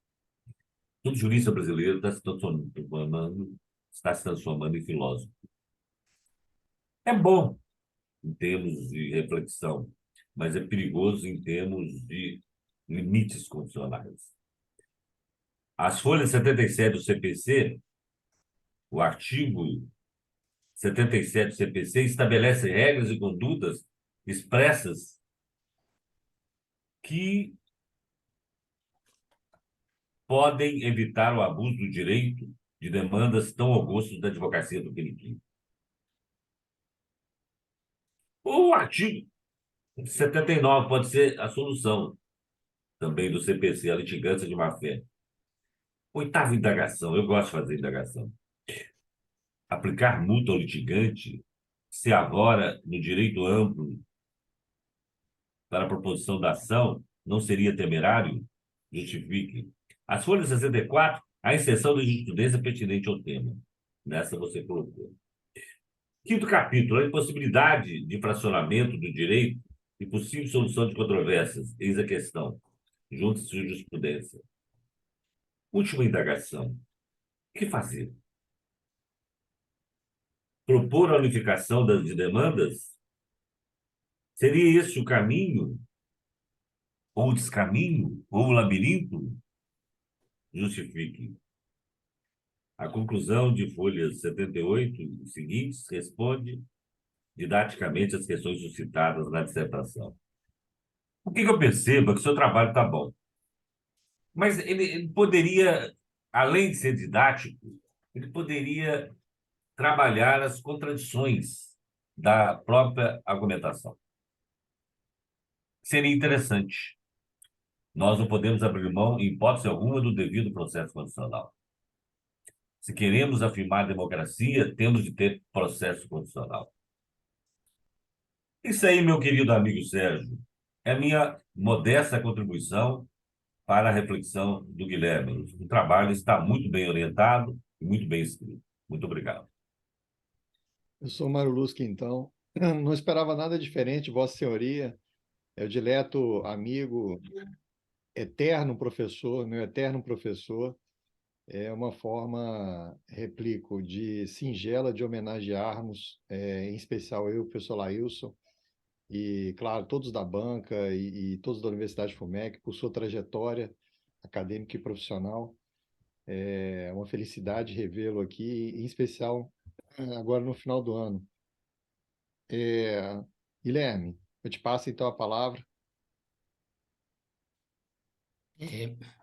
Todo jurista brasileiro está se transformando em filósofo. É bom em termos de reflexão, mas é perigoso em termos de limites constitucionais. As folhas 77 do CPC, o artigo 77 do CPC estabelece regras e condutas expressas que podem evitar o abuso do direito de demandas tão ao gosto da advocacia do Piniquim. O artigo 79 pode ser a solução também do CPC, a litigância de má-fé. Oitava indagação, eu gosto de fazer indagação. Aplicar multa ao litigante se agora no direito amplo para a proposição da ação não seria temerário? Justifique. As folhas 64, a inserção da jurisprudência pertinente ao tema. Nessa você colocou. Quinto capítulo, a impossibilidade de fracionamento do direito e possível solução de controvérsias. Eis a questão. Junta-se jurisprudência. Última indagação. O que fazer? Propor a unificação de demandas? Seria esse o caminho? Ou o descaminho? Ou o labirinto? Justifique. A conclusão de folhas 78 e seguintes responde didaticamente as questões suscitadas na dissertação. O que eu percebo é que o seu trabalho está bom. Mas ele poderia, além de ser didático, ele poderia trabalhar as contradições da própria argumentação. Seria interessante. Nós não podemos abrir mão, em hipótese alguma, do devido processo constitucional. Se queremos afirmar a democracia, temos de ter processo constitucional. Isso aí, meu querido amigo Sérgio, é a minha modesta contribuição para a reflexão do Guilherme. O trabalho está muito bem orientado e muito bem escrito. Muito obrigado. Eu sou Mário Lusque, então. Não esperava nada diferente, Vossa Senhoria. É o dileto amigo, eterno professor, meu eterno professor. É uma forma, replico, de singela de homenagearmos, em especial eu, o professor Laílson, e, claro, todos da banca e todos da Universidade FUMEC, por sua trajetória acadêmica e profissional. É uma felicidade revê-lo aqui, em especial agora no final do ano. Guilherme, eu te passo então a palavra.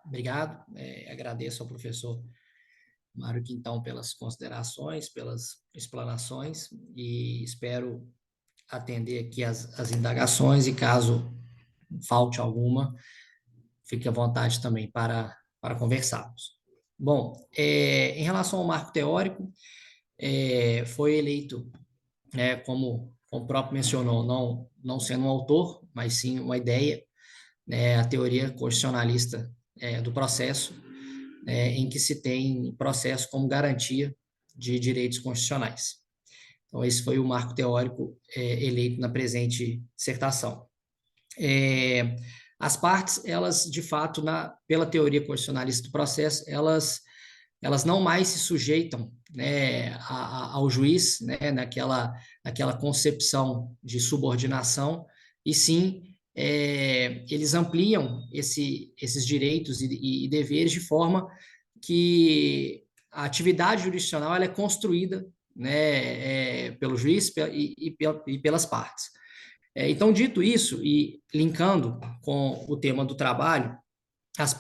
Obrigado, agradeço ao professor Mário Quintão pelas considerações, pelas explanações e espero atender aqui as indagações e caso falte alguma, fique à vontade também para conversarmos. Bom, em relação ao marco teórico, foi eleito, como o próprio mencionou, não sendo um autor, mas sim uma ideia, a teoria constitucionalista do processo, em que se tem processo como garantia de direitos constitucionais. Então, esse foi o marco teórico eleito na presente dissertação. As partes, elas, de fato, pela teoria constitucionalista do processo, elas elas não mais se sujeitam, né, ao juiz, né, naquela concepção de subordinação, e sim eles ampliam esses direitos e deveres de forma que a atividade jurisdicional ela é construída, né, pelo juiz e pelas partes. Então, dito isso, e linkando com o tema do trabalho,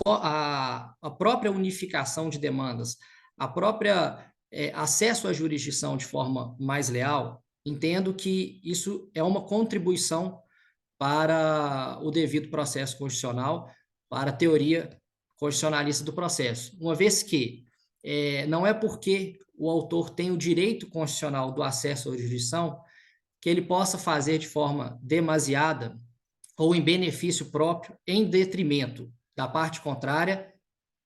a própria unificação de demandas, a própria acesso à jurisdição de forma mais leal, entendo que isso é uma contribuição para o devido processo constitucional, para a teoria constitucionalista do processo, uma vez que não é porque o autor tem o direito constitucional do acesso à jurisdição que ele possa fazer de forma demasiada ou em benefício próprio, em detrimento da parte contrária,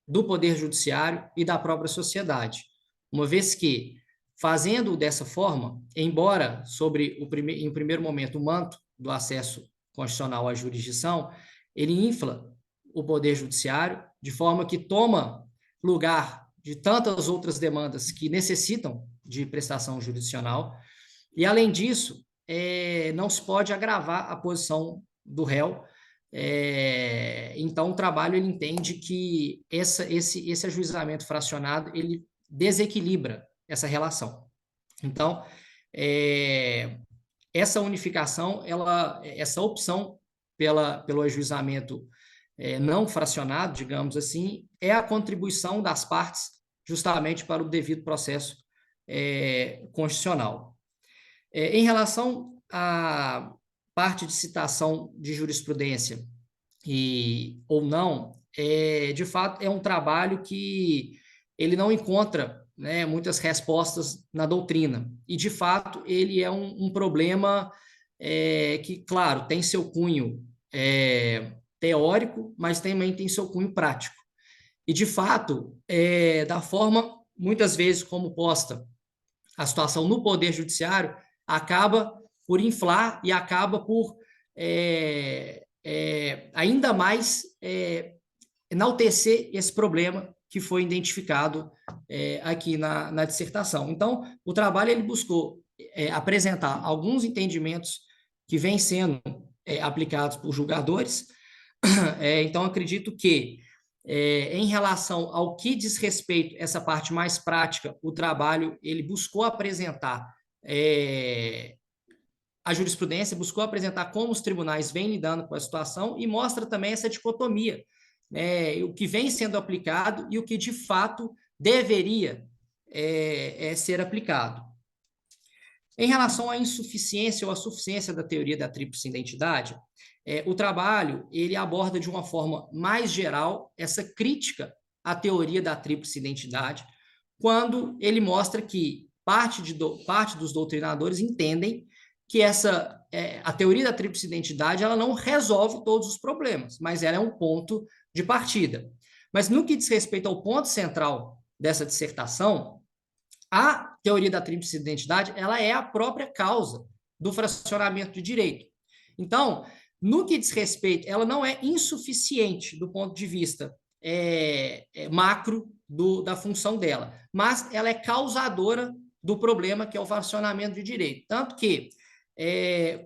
do Poder Judiciário e da própria sociedade. Uma vez que, fazendo dessa forma, embora sobre em primeiro momento o manto do acesso constitucional à jurisdição, ele infla o Poder Judiciário de forma que toma lugar de tantas outras demandas que necessitam de prestação jurisdicional, e, além disso, não se pode agravar a posição do réu. Então, o trabalho ele entende que esse ajuizamento fracionado ele desequilibra essa relação. Então, essa unificação, essa opção pelo ajuizamento não fracionado, digamos assim, é a contribuição das partes justamente para o devido processo constitucional. Em relação à parte de citação de jurisprudência ou não, de fato é um trabalho que ele não encontra, né, muitas respostas na doutrina, e de fato ele é um problema que, claro, tem seu cunho teórico, mas também tem seu cunho prático. E de fato, da forma muitas vezes como posta a situação no Poder Judiciário, acaba por inflar e acaba por ainda mais enaltecer esse problema que foi identificado aqui na dissertação. Então, o trabalho ele buscou apresentar alguns entendimentos que vêm sendo aplicados por julgadores. Então, acredito que, em relação ao que diz respeito a essa parte mais prática, o trabalho ele buscou apresentar a jurisprudência, buscou apresentar como os tribunais vêm lidando com a situação e mostra também essa dicotomia, o que vem sendo aplicado e o que de fato deveria ser aplicado. Em relação à insuficiência ou à suficiência da teoria da tríplice identidade, o trabalho ele aborda de uma forma mais geral essa crítica à teoria da tríplice identidade, quando ele mostra que parte dos doutrinadores entendem que a teoria da tríplice identidade ela não resolve todos os problemas, mas ela é um ponto de partida. Mas no que diz respeito ao ponto central dessa dissertação, a teoria da tríplice identidade ela é a própria causa do fracionamento de direito. Então, no que diz respeito, ela não é insuficiente do ponto de vista macro da função dela, mas ela é causadora do problema que é o fracionamento de direito. Tanto que,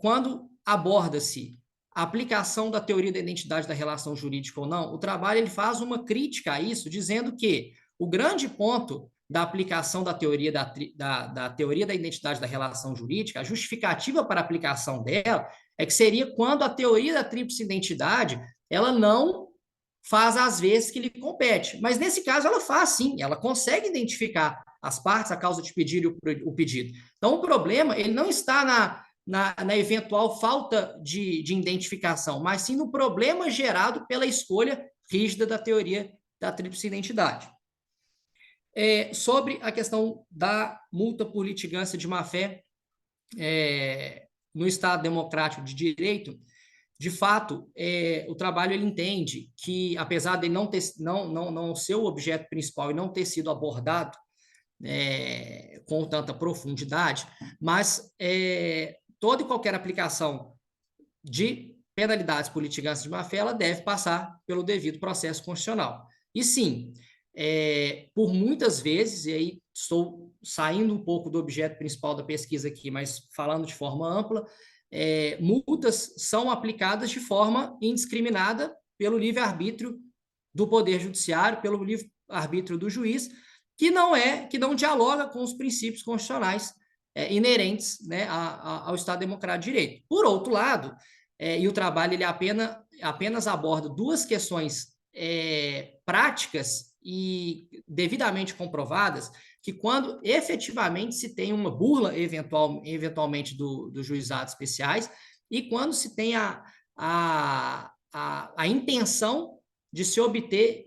quando aborda-se a aplicação da teoria da identidade da relação jurídica ou não, o trabalho ele faz uma crítica a isso, dizendo que o grande ponto da aplicação da teoria da teoria da identidade da relação jurídica, a justificativa para a aplicação dela é que seria quando a teoria da tríplice identidade ela não faz as vezes que lhe compete. Mas nesse caso ela faz sim, ela consegue identificar as partes, a causa de pedido e o pedido. Então o problema ele não está na eventual falta de identificação, mas sim no problema gerado pela escolha rígida da teoria da tríplice identidade. Sobre a questão da multa por litigância de má-fé no Estado Democrático de Direito, de fato, o trabalho ele entende que, apesar de não ser o objeto principal e não ter sido abordado com tanta profundidade, mas toda e qualquer aplicação de penalidades por litigância de má-fé, ela deve passar pelo devido processo constitucional. E sim, por muitas vezes, e aí estou saindo um pouco do objeto principal da pesquisa aqui, mas falando de forma ampla, multas são aplicadas de forma indiscriminada pelo livre-arbítrio do Poder Judiciário, pelo livre-arbítrio do juiz, que não dialoga com os princípios constitucionais inerentes, né, ao Estado Democrático de Direito. Por outro lado, e o trabalho ele apenas aborda duas questões práticas e devidamente comprovadas, que quando efetivamente se tem uma burla eventualmente dos juizados especiais e quando se tem a intenção de se obter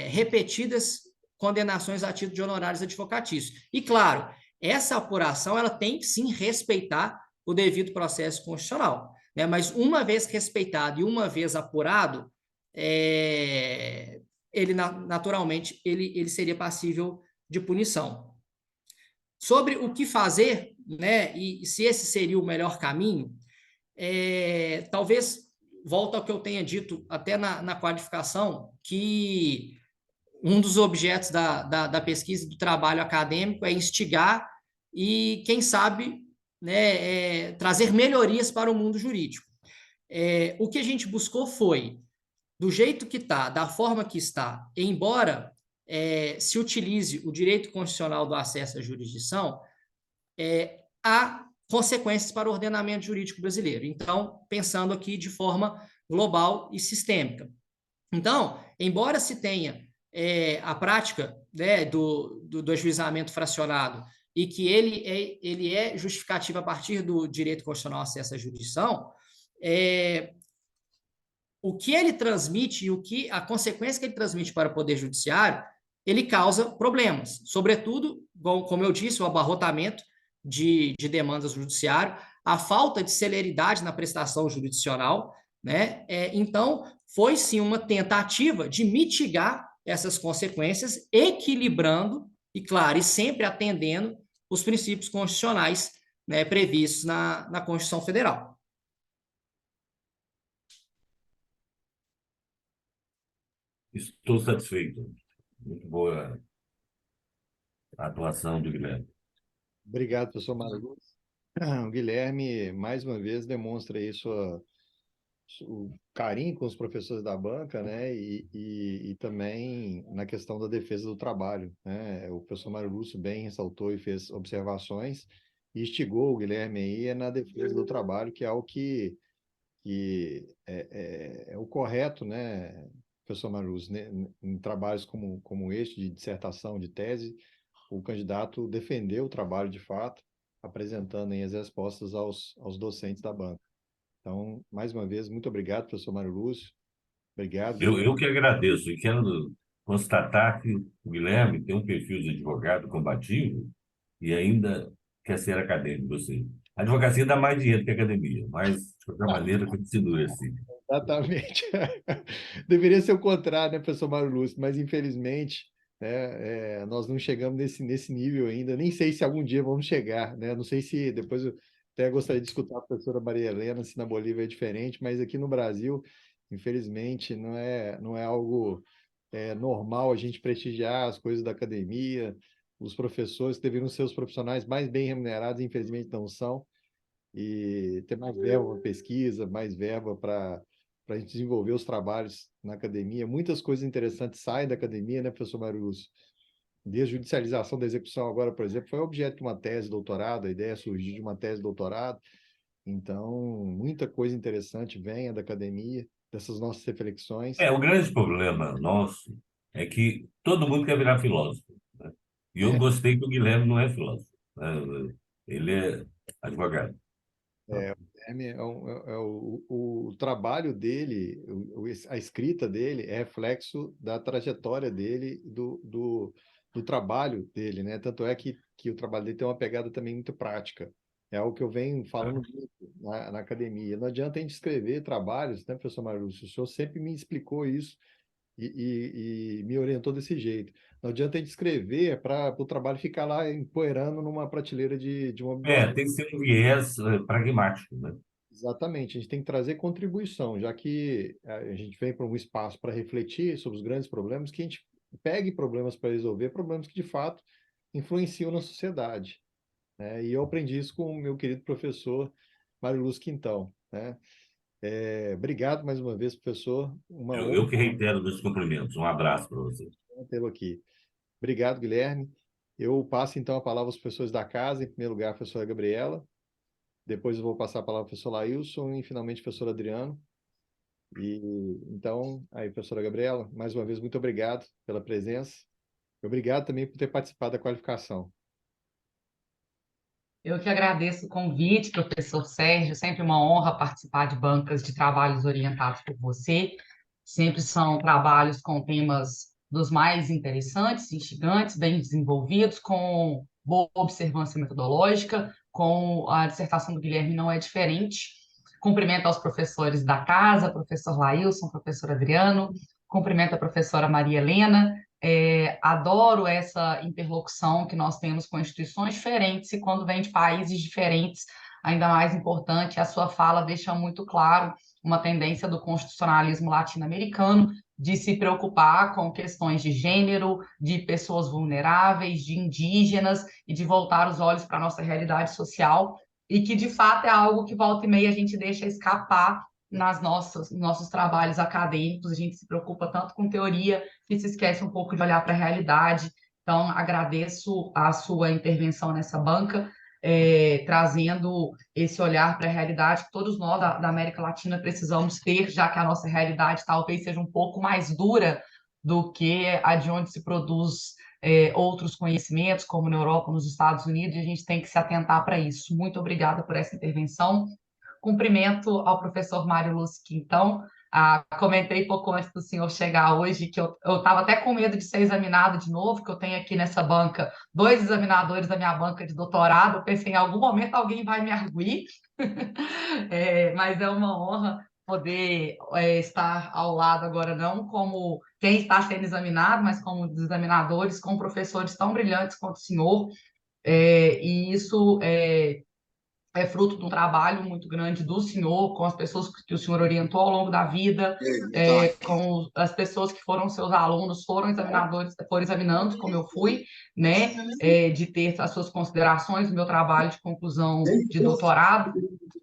repetidas condenações a título de honorários advocatícios. E, claro, essa apuração ela tem que, sim, respeitar o devido processo constitucional, né? Mas uma vez respeitado e uma vez apurado, ele naturalmente ele seria passível de punição. Sobre o que fazer, né, e se esse seria o melhor caminho, talvez volta ao que eu tenha dito até na qualificação, que um dos objetos da pesquisa e do trabalho acadêmico é instigar e, quem sabe, né, trazer melhorias para o mundo jurídico. O que a gente buscou foi, do jeito que está, da forma que está, embora se utilize o direito constitucional do acesso à jurisdição, há consequências para o ordenamento jurídico brasileiro. Então, pensando aqui de forma global e sistêmica. Então, embora se tenha a prática, né, do ajuizamento fracionado e que ele é justificativo a partir do direito constitucional ao acesso à jurisdição, o que ele transmite e a consequência que ele transmite para o Poder Judiciário, ele causa problemas, sobretudo, como eu disse, o abarrotamento de demandas do judiciário, a falta de celeridade na prestação jurisdicional, né? Então, foi sim uma tentativa de mitigar essas consequências, equilibrando e, claro, e sempre atendendo os princípios constitucionais, né, previstos na Constituição Federal. Estou satisfeito. Muito boa a atuação do Guilherme. Obrigado, professor Mário. O Guilherme, mais uma vez, demonstra aí o carinho com os professores da banca, né? E também na questão da defesa do trabalho, né? O professor Mário Lúcio bem ressaltou e fez observações e instigou o Guilherme aí na defesa do trabalho, que é algo que é o correto, né, professor Mário Lúcio, né? Em trabalhos como este, de dissertação, de tese, o candidato defendeu o trabalho de fato, apresentando aí as respostas aos docentes da banca. Então, mais uma vez, muito obrigado, professor Mário Lúcio. Obrigado. Eu que agradeço e quero constatar que o Guilherme tem um perfil de advogado combativo e ainda quer ser acadêmico, assim. A advocacia dá mais dinheiro que a academia, mas, de qualquer maneira, continua assim. Exatamente. Deveria ser o contrário, né, professor Mário Lúcio? Mas, infelizmente, né, nós não chegamos nesse nível ainda. Nem sei se algum dia vamos chegar, né? Não sei se depois eu até gostaria de escutar a professora Maria Helena, se na Bolívia é diferente, mas aqui no Brasil, infelizmente, não é algo normal a gente prestigiar as coisas da academia. Os professores que deveriam ser os profissionais mais bem remunerados, infelizmente não são. E ter mais verba para pesquisa, mais verba para a gente desenvolver os trabalhos na academia. Muitas coisas interessantes saem da academia, né, professor Mário Lúcio? Desde a judicialização da execução agora, por exemplo, foi objeto de uma tese de doutorado, a ideia surgiu de uma tese de doutorado. Então, muita coisa interessante vem da academia, dessas nossas reflexões. O grande problema nosso é que todo mundo quer virar filósofo, né? E eu gostei que o Guilherme não é filósofo, né? Ele é advogado. O trabalho dele, a escrita dele é reflexo da trajetória dele, do trabalho dele, né? Tanto é que o trabalho dele tem uma pegada também muito prática. É algo que eu venho falando muito na academia. Não adianta a gente escrever trabalhos, né, professor Mário Lúcio? O senhor sempre me explicou isso e me orientou desse jeito. Não adianta a gente escrever para o trabalho ficar lá empoeirando numa prateleira de uma biblioteca. Tem que ser um viés pragmático, né? Exatamente, a gente tem que trazer contribuição, já que a gente vem para um espaço para refletir sobre os grandes problemas, que a gente pegue problemas para resolver, problemas que de fato influenciam na sociedade, né? E eu aprendi isso com o meu querido professor Mário Luz Quintão, né? Obrigado mais uma vez, professor. Uma Eu que honra reitero meus cumprimentos. Um abraço para você. tê-lo aqui. Obrigado, Guilherme. Eu passo então a palavra aos professores da casa, em primeiro lugar, a professora Gabriela, depois eu vou passar a palavra ao professor Lailson e finalmente ao professor Adriano. E então, aí, professora Gabriela, mais uma vez, muito obrigado pela presença. Obrigado também por ter participado da qualificação. Eu que agradeço o convite, professor Sérgio, sempre uma honra participar de bancas de trabalhos orientados por você. Sempre são trabalhos com temas dos mais interessantes, instigantes, bem desenvolvidos, com boa observância metodológica, com a dissertação do Guilherme não é diferente. Cumprimento aos professores da casa, professor Lailson, professor Adriano, cumprimento a professora Maria Helena. Adoro essa interlocução que nós temos com instituições diferentes e quando vem de países diferentes, ainda mais importante, a sua fala deixa muito claro uma tendência do constitucionalismo latino-americano de se preocupar com questões de gênero, de pessoas vulneráveis, de indígenas e de voltar os olhos para a nossa realidade social e que, de fato, é algo que volta e meia a gente deixa escapar nos nossos trabalhos acadêmicos, a gente se preocupa tanto com teoria que se esquece um pouco de olhar para a realidade. Então, agradeço a sua intervenção nessa banca, trazendo esse olhar para a realidade que todos nós da América Latina precisamos ter, já que a nossa realidade talvez seja um pouco mais dura do que a de onde se produz outros conhecimentos, como na Europa, nos Estados Unidos, e a gente tem que se atentar para isso. Muito obrigada por essa intervenção. Cumprimento ao professor Mário Luz Quintão. Comentei pouco antes do senhor chegar hoje que eu estava até com medo de ser examinado de novo, que eu tenho aqui nessa banca 2 examinadores da minha banca de doutorado. Eu pensei, em algum momento alguém vai me arguir, mas é uma honra poder estar ao lado agora, não como quem está sendo examinado, mas como examinadores, com professores tão brilhantes quanto o senhor, e isso é fruto de um trabalho muito grande do senhor, com as pessoas que o senhor orientou ao longo da vida, com as pessoas que foram seus alunos, foram examinadores, foram examinandos, como eu fui, né, de ter as suas considerações no meu trabalho de conclusão de doutorado,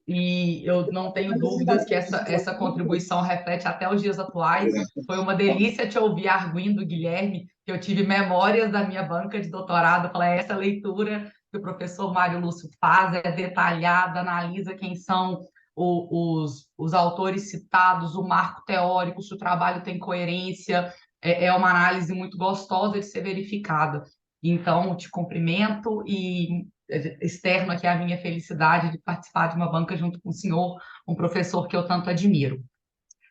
e eu não tenho dúvidas que essa contribuição reflete até os dias atuais. Foi uma delícia te ouvir arguindo, Guilherme, que eu tive memórias da minha banca de doutorado, falei, essa leitura que o professor Mário Lúcio faz é detalhada, analisa quem são os autores citados, o marco teórico, se o trabalho tem coerência, é uma análise muito gostosa de ser verificada. Então, te cumprimento e externo aqui a minha felicidade de participar de uma banca junto com o senhor, um professor que eu tanto admiro.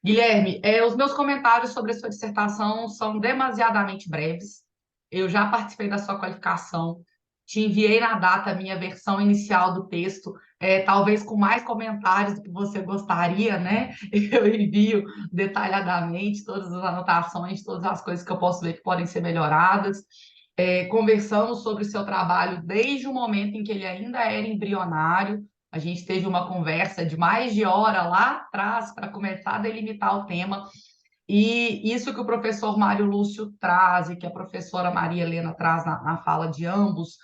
Guilherme, os meus comentários sobre a sua dissertação são demasiadamente breves. Eu já participei da sua qualificação, te enviei na data a minha versão inicial do texto, talvez com mais comentários do que você gostaria, né? Eu envio detalhadamente todas as anotações, todas as coisas que eu posso ver que podem ser melhoradas. Conversamos sobre o seu trabalho desde o momento em que ele ainda era embrionário. A gente teve uma conversa de mais de hora lá atrás para começar a delimitar o tema. E isso que o professor Mário Lúcio traz e que a professora Maria Helena traz na fala de ambos,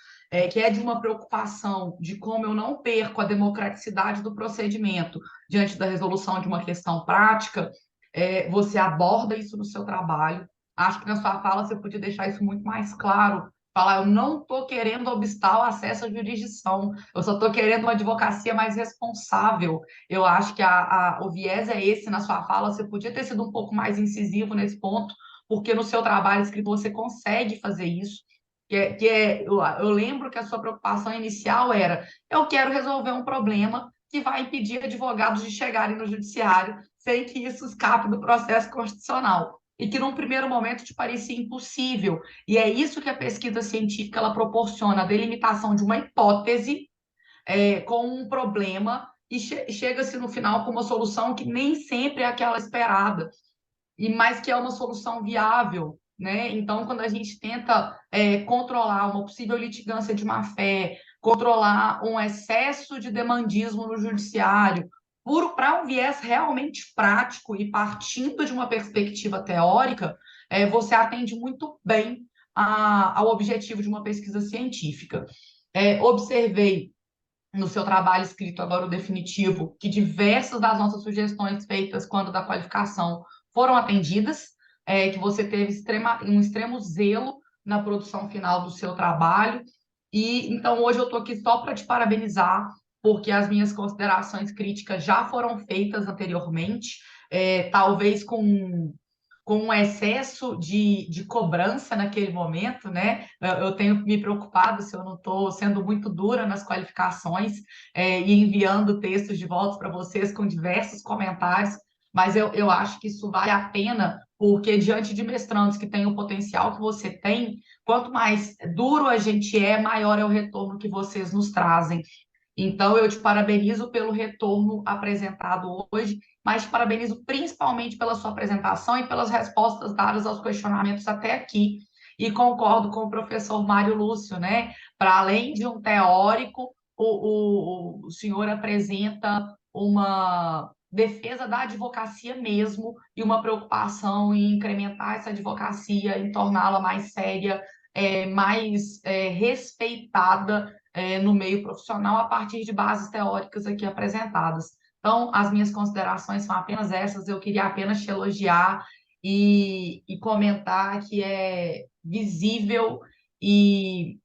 que é de uma preocupação de como eu não perco a democraticidade do procedimento diante da resolução de uma questão prática, você aborda isso no seu trabalho. Acho que na sua fala você podia deixar isso muito mais claro. Falar, eu não estou querendo obstar o acesso à jurisdição, eu só estou querendo uma advocacia mais responsável. Eu acho que o viés é esse na sua fala, você podia ter sido um pouco mais incisivo nesse ponto, porque no seu trabalho escrito você consegue fazer isso. Eu lembro que a sua preocupação inicial era, eu quero resolver um problema que vai impedir advogados de chegarem no judiciário sem que isso escape do processo constitucional. E que num primeiro momento te parecia impossível. E é isso que a pesquisa científica ela proporciona, a delimitação de uma hipótese com um problema e chega-se no final com uma solução que nem sempre é aquela esperada, mas que é uma solução viável, né? Então, quando a gente tenta controlar uma possível litigância de má-fé, controlar um excesso de demandismo no judiciário, para um viés realmente prático e partindo de uma perspectiva teórica, você atende muito bem ao objetivo de uma pesquisa científica. Observei no seu trabalho escrito, agora o definitivo, que diversas das nossas sugestões feitas quando da qualificação foram atendidas, que você teve um extremo zelo na produção final do seu trabalho. E então hoje eu estou aqui só para te parabenizar, porque as minhas considerações críticas já foram feitas anteriormente, talvez com um excesso de cobrança naquele momento, né? Eu tenho me preocupado se eu não estou sendo muito dura nas qualificações, e enviando textos de volta para vocês com diversos comentários, mas eu acho que isso vale a pena, porque diante de mestrandos que têm o potencial que você tem, quanto mais duro a gente maior é o retorno que vocês nos trazem. Então, eu te parabenizo pelo retorno apresentado hoje, mas te parabenizo principalmente pela sua apresentação e pelas respostas dadas aos questionamentos até aqui. E concordo com o professor Mário Lúcio, né? Para além de um teórico, o senhor apresenta uma defesa da advocacia mesmo e uma preocupação em incrementar essa advocacia, em torná-la mais séria, mais respeitada no meio profissional a partir de bases teóricas aqui apresentadas. Então, as minhas considerações são apenas essas, eu queria apenas te elogiar e comentar que é visível e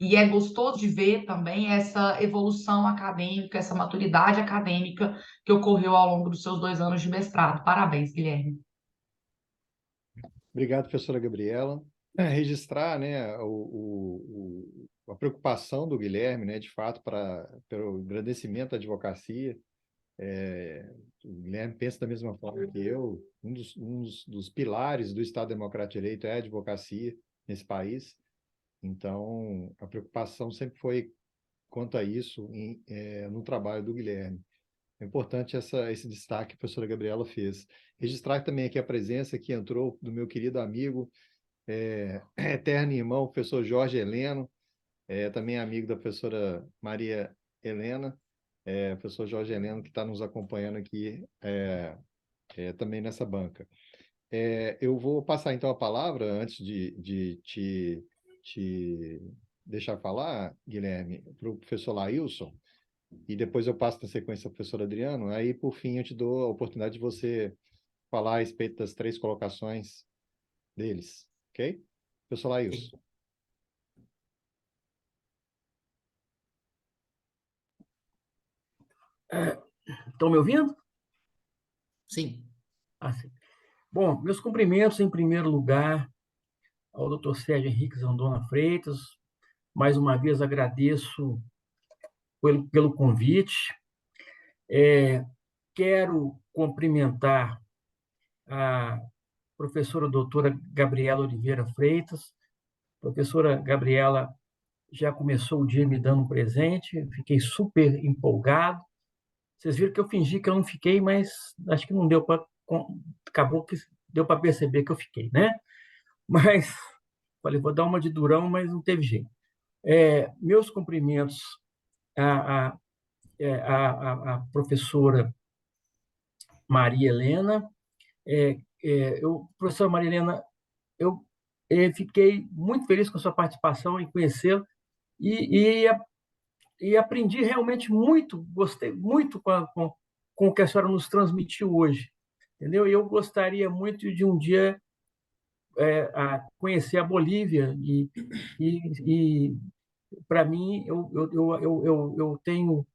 é gostoso de ver também essa evolução acadêmica, essa maturidade acadêmica que ocorreu ao longo dos seus 2 anos de mestrado. Parabéns, Guilherme. Obrigado, professora Gabriela. Registrar, né, a preocupação do Guilherme, né, de fato, pelo engrandecimento da advocacia. O Guilherme pensa da mesma forma que eu. Um dos pilares do Estado Democrático de Direito é a advocacia nesse país. Então, a preocupação sempre foi quanto a isso no trabalho do Guilherme. É importante esse destaque que a professora Gabriela fez. Registrar também aqui a presença que entrou do meu querido amigo, eterno irmão, professor Jorge Heleno, também amigo da professora Maria Helena, professor Jorge Heleno, que está nos acompanhando aqui também nessa banca. Eu vou passar, então, a palavra, antes de te deixar falar, Guilherme, para o professor Lailson, e depois eu passo na sequência ao professor Adriano, aí, por fim, eu te dou a oportunidade de você falar a respeito das 3 colocações deles, ok? Professor Lailson. Estão me ouvindo? Sim. Sim. Bom, meus cumprimentos, em primeiro lugar, ao Dr. Sérgio Henrique Zandona Freitas. Mais uma vez agradeço pelo convite. Quero cumprimentar a professora doutora Gabriela Oliveira Freitas. A professora Gabriela já começou o dia me dando um presente, fiquei super empolgado. Vocês viram que eu fingi que eu não fiquei, mas acho que não deu para... Acabou que deu para perceber que eu fiquei, né? Mas, falei, vou dar uma de durão, mas não teve jeito. Meus cumprimentos à professora Maria Helena. Professora Maria Helena, eu fiquei muito feliz com a sua participação em conhecê-la e aprendi realmente muito, gostei muito com o que a senhora nos transmitiu hoje, entendeu? E eu gostaria muito de um dia conhecer a Bolívia e para mim eu tenho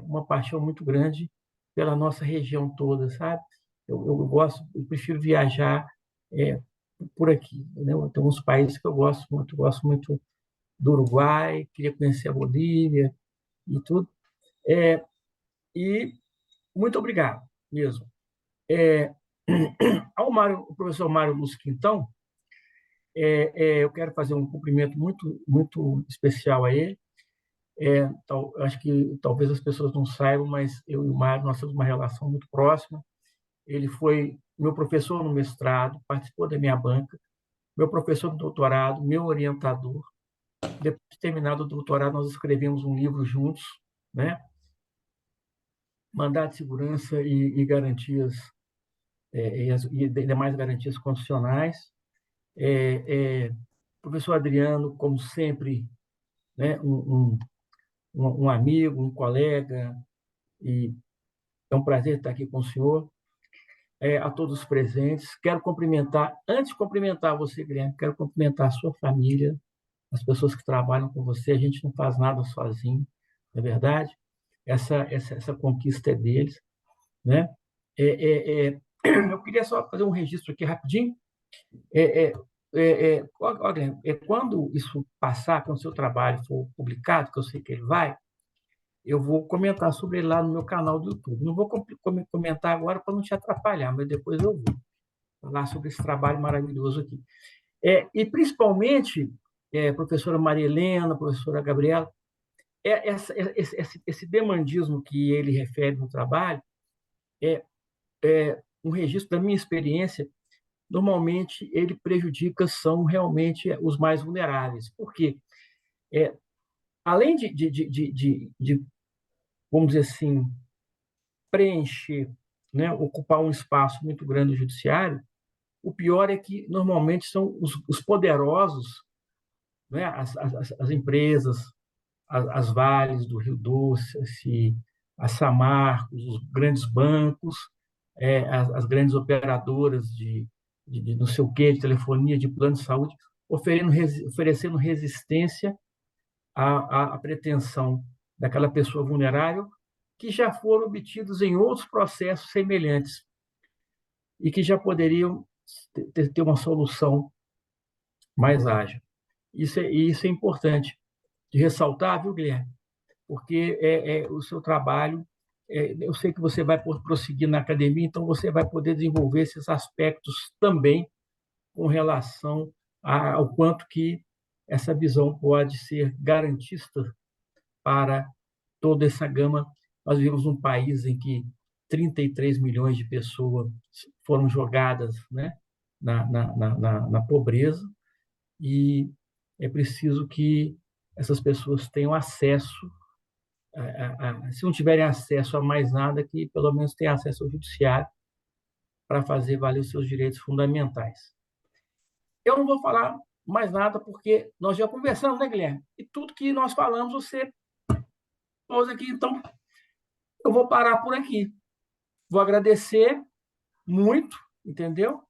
uma paixão muito grande pela nossa região toda, sabe? Eu prefiro viajar por aqui, entendeu? Tem uns países que eu gosto muito do Uruguai, queria conhecer a Bolívia e tudo. E muito obrigado mesmo. Ao professor Mário Lúcio Quintão, eu quero fazer um cumprimento muito, muito especial a ele. Acho que talvez as pessoas não saibam, mas eu e o Mário, nós temos uma relação muito próxima. Ele foi meu professor no mestrado, participou da minha banca, meu professor no doutorado, meu orientador. Depois de terminado o doutorado, nós escrevemos um livro juntos, né? Mandato de Segurança e Garantias e demais garantias constitucionais. Professor Adriano, como sempre, né, um amigo, um colega, e é um prazer estar aqui com o senhor. A todos os presentes. Quero cumprimentar, antes de cumprimentar você, Guilherme, quero cumprimentar a sua família, as pessoas que trabalham com você. A gente não faz nada sozinho, não é verdade? Essa conquista é deles, né? Eu queria só fazer um registro aqui rapidinho. Guilherme, quando isso passar, quando o seu trabalho for publicado, que eu sei que ele vai, eu vou comentar sobre ele lá no meu canal do YouTube. Não vou comentar agora para não te atrapalhar, mas depois eu vou falar sobre esse trabalho maravilhoso aqui. E, principalmente, professora Maria Helena, professora Gabriela, esse demandismo que ele refere no trabalho é um registro da minha experiência. Normalmente, ele prejudica, são realmente os mais vulneráveis. Por quê? Além de, vamos dizer assim, preencher, né, ocupar um espaço muito grande no judiciário, o pior é que, normalmente, são os poderosos, né, as empresas, as Vales do Rio Doce, a Samarcos, os grandes bancos, as grandes operadoras de não sei o quê, de telefonia, de plano de saúde, oferecendo resistência à pretensão daquela pessoa vulnerável, que já foram obtidos em outros processos semelhantes e que já poderiam ter uma solução mais ágil. Isso é importante de ressaltar, viu, Guilherme? Porque o seu trabalho, eu sei que você vai prosseguir na academia, então você vai poder desenvolver esses aspectos também com relação ao quanto que essa visão pode ser garantista para toda essa gama. Nós vivemos num país em que 33 milhões de pessoas foram jogadas, né, na pobreza, e é preciso que essas pessoas tenham acesso, se não tiverem acesso a mais nada, que pelo menos tenham acesso ao judiciário para fazer valer os seus direitos fundamentais. Eu não vou falar mais nada, porque nós já conversamos, né, Guilherme? E tudo que nós falamos, você pôs aqui, então eu vou parar por aqui. Vou agradecer muito, entendeu?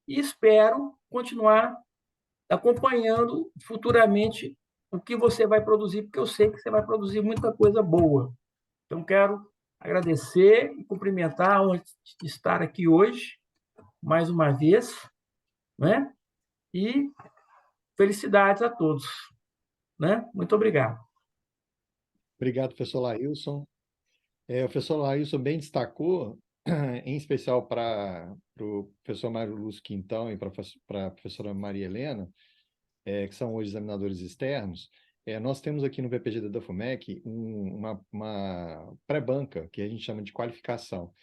E espero continuar acompanhando futuramente o que você vai produzir, porque eu sei que você vai produzir muita coisa boa. Então, quero agradecer e cumprimentar a honra de estar aqui hoje, mais uma vez, né? E felicidades a todos, né? Muito obrigado. Obrigado, professor Lailson. O professor Lailson bem destacou, em especial para o professor Mário Lúcio Quintão e para a professora Maria Helena, que são hoje examinadores externos. Nós temos aqui no VPGD da FUMEC uma pré-banca, que a gente chama de qualificação.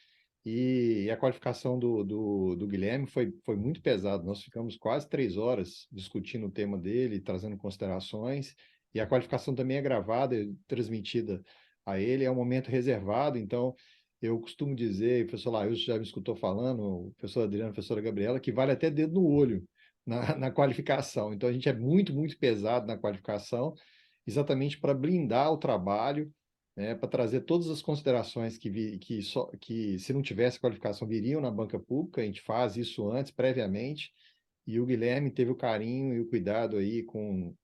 E a qualificação do Guilherme foi muito pesada. Nós ficamos quase 3 horas discutindo o tema dele, trazendo considerações, e a qualificação também é gravada e transmitida a ele. É um momento reservado, então eu costumo dizer, o professor Lailson já me escutou falando, o professor Adriano, a professora Gabriela, que vale até dedo no olho na qualificação. Então a gente é muito, muito pesado na qualificação, exatamente para blindar o trabalho, para trazer todas as considerações que, se não tivesse qualificação, viriam na banca pública. A gente faz isso antes, previamente, e o Guilherme teve o carinho e o cuidado aí com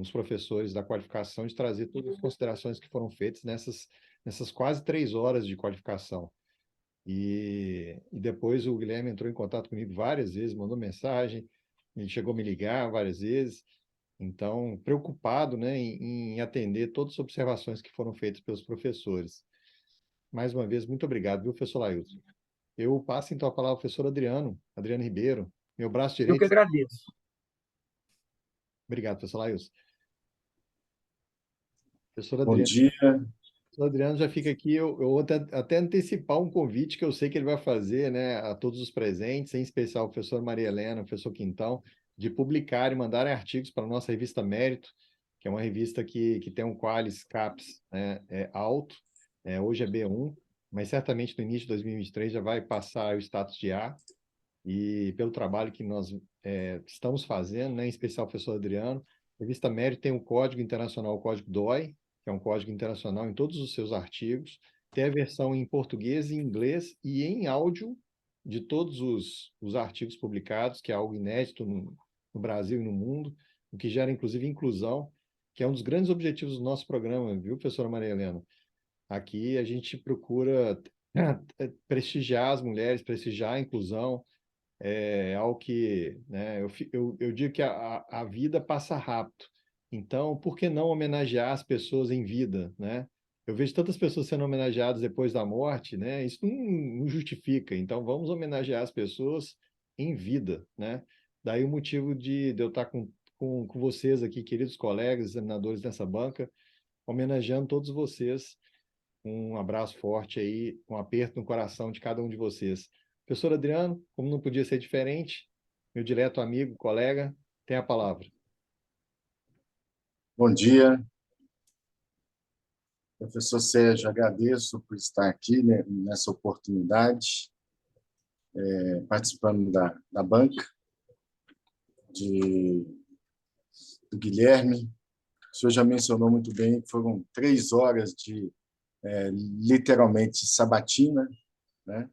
os professores da qualificação de trazer todas as considerações que foram feitas nessas quase 3 horas de qualificação. E depois o Guilherme entrou em contato comigo várias vezes, mandou mensagem, ele chegou a me ligar várias vezes. Então, preocupado, né, em atender todas as observações que foram feitas pelos professores. Mais uma vez, muito obrigado, viu, professor Lailson? Eu passo, então, a palavra ao professor Adriano Ribeiro, meu braço Eu que direito. agradeço. Obrigado, professor Lailson. Professor Bom Adriano. dia. O Adriano já fica aqui, eu vou até antecipar um convite que eu sei que ele vai fazer, né, a todos os presentes, em especial ao professor Maria Helena, ao professor Quintão, de publicar e mandarem artigos para a nossa revista Mérito, que é uma revista que tem um Qualis CAPES, né, alto, hoje é B1, mas certamente no início de 2023 já vai passar o status de A, e pelo trabalho que nós estamos fazendo, né, em especial o professor Adriano. A revista Mérito tem um código internacional, o código DOI, que é um código internacional em todos os seus artigos. Tem a versão em português, em inglês e em áudio de todos os artigos publicados, que é algo inédito no Brasil e no mundo, o que gera, inclusive, inclusão, que é um dos grandes objetivos do nosso programa, viu, professora Maria Helena? Aqui a gente procura prestigiar as mulheres, prestigiar a inclusão, é algo que, né, eu digo que a vida passa rápido. Então, por que não homenagear as pessoas em vida, né? Eu vejo tantas pessoas sendo homenageadas depois da morte, né? Isso não justifica. Então, vamos homenagear as pessoas em vida, né? Daí o motivo de eu estar com vocês aqui, queridos colegas, examinadores dessa banca, homenageando todos vocês. Um abraço forte aí, um aperto no coração de cada um de vocês. Professor Adriano, como não podia ser diferente, meu direto amigo, colega, tem a palavra. Bom dia, professor Sérgio, agradeço por estar aqui, né, nessa oportunidade, participando da banca do Guilherme. O senhor já mencionou muito bem que foram 3 horas de, literalmente, sabatina, né?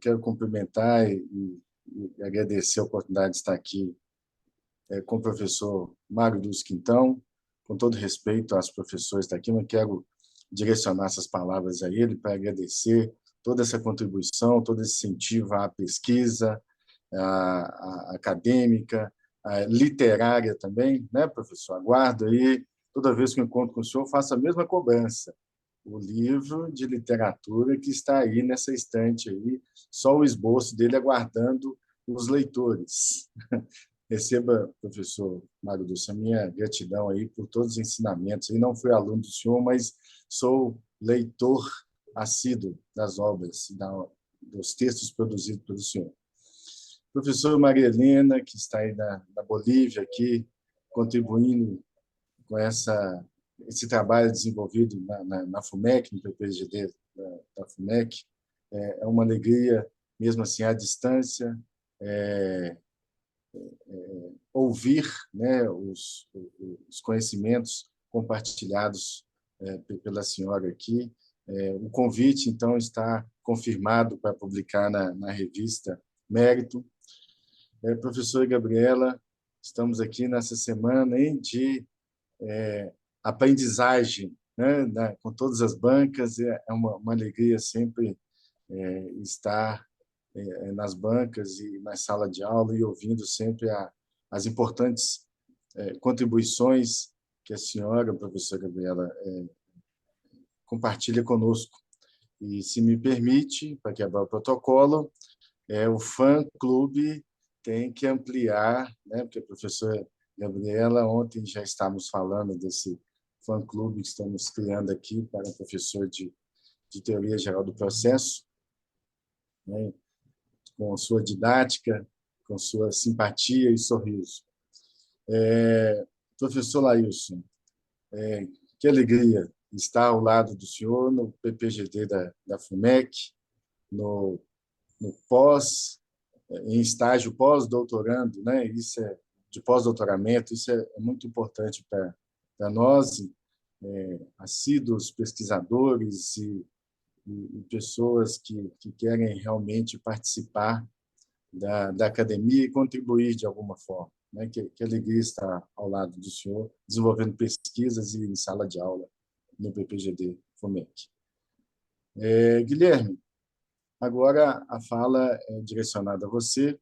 Quero cumprimentar e agradecer a oportunidade de estar aqui com o professor Mário Luz Quintão, com todo respeito às professores daqui, mas quero direcionar essas palavras a ele para agradecer toda essa contribuição, todo esse incentivo à pesquisa, à acadêmica, à literária também, né, professor? Aguardo aí, toda vez que eu encontro com o senhor, faço a mesma cobrança. O livro de literatura que está aí nessa estante aí, só o esboço dele aguardando os leitores. Receba, professor Mário Dulce, a minha gratidão aí por todos os ensinamentos. Eu não fui aluno do senhor, mas sou leitor assíduo das obras, dos textos produzidos pelo senhor. Professora Maria Helena, que está aí na Bolívia, aqui, contribuindo com esse trabalho desenvolvido na FUMEC, no PPGD da FUMEC. É uma alegria, mesmo assim, à distância, ouvir, né, os conhecimentos compartilhados pela senhora aqui. O convite, então, está confirmado para publicar na revista Mérito. Professora Gabriela, estamos aqui nessa semana de aprendizagem, né, com todas as bancas. É uma alegria sempre estar nas bancas e na sala de aula e ouvindo sempre as importantes contribuições que a senhora, professora Gabriela, compartilha conosco. E, se me permite, para quebrar o protocolo, o fã-clube tem que ampliar, né, porque a professora Gabriela, ontem já estávamos falando desse fã-clube que estamos criando aqui para o professor de Teoria Geral do Processo, né, com sua didática, com sua simpatia e sorriso. Professor Lailson, que alegria estar ao lado do senhor no PPGD da FUMEC, no em estágio pós-doutorando, né? Isso de pós-doutoramento, isso é muito importante para nós, assíduos pesquisadores e pessoas que querem realmente participar da academia e contribuir de alguma forma, né? Que alegria estar ao lado do senhor, desenvolvendo pesquisas e em sala de aula no PPGD FUMEC. Guilherme, agora a fala é direcionada a você.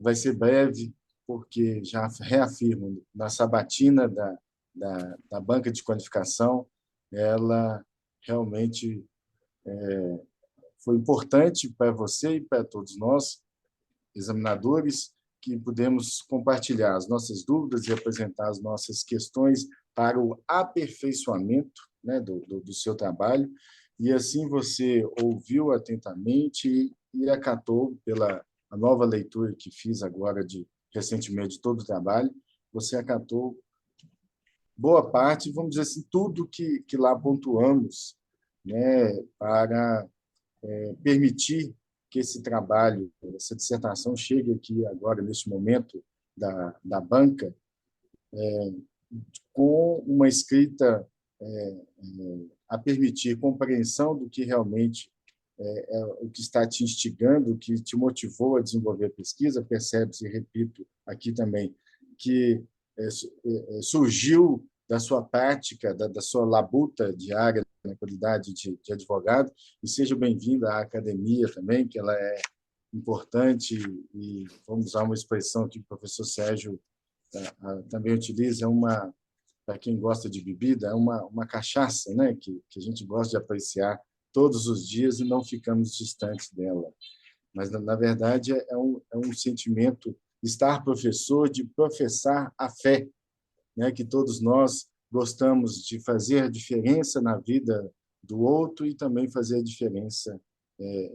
Vai ser breve, porque já reafirmo, na sabatina da banca de qualificação, ela realmente foi importante para você e para todos nós, examinadores, que pudemos compartilhar as nossas dúvidas e apresentar as nossas questões para o aperfeiçoamento, né, do seu trabalho. E assim você ouviu atentamente e acatou, pela a nova leitura que fiz agora recentemente de todo o trabalho, você acatou boa parte, vamos dizer assim, tudo que lá pontuamos, né, para permitir que esse trabalho, essa dissertação chegue aqui agora, neste momento da banca, com uma escrita a permitir compreensão do que realmente é o que está te instigando, o que te motivou a desenvolver a pesquisa. Percebe-se, repito aqui também, que surgiu da sua prática, da sua labuta diária na qualidade de advogado, e seja bem-vinda à academia também, que ela é importante, e vamos usar uma expressão que o professor Sérgio também utiliza, para quem gosta de bebida, é uma cachaça, né? que a gente gosta de apreciar todos os dias e não ficamos distantes dela. Mas, na verdade, é um sentimento, estar professor, de professar a fé, né? Que todos nós gostamos de fazer a diferença na vida do outro e também fazer a diferença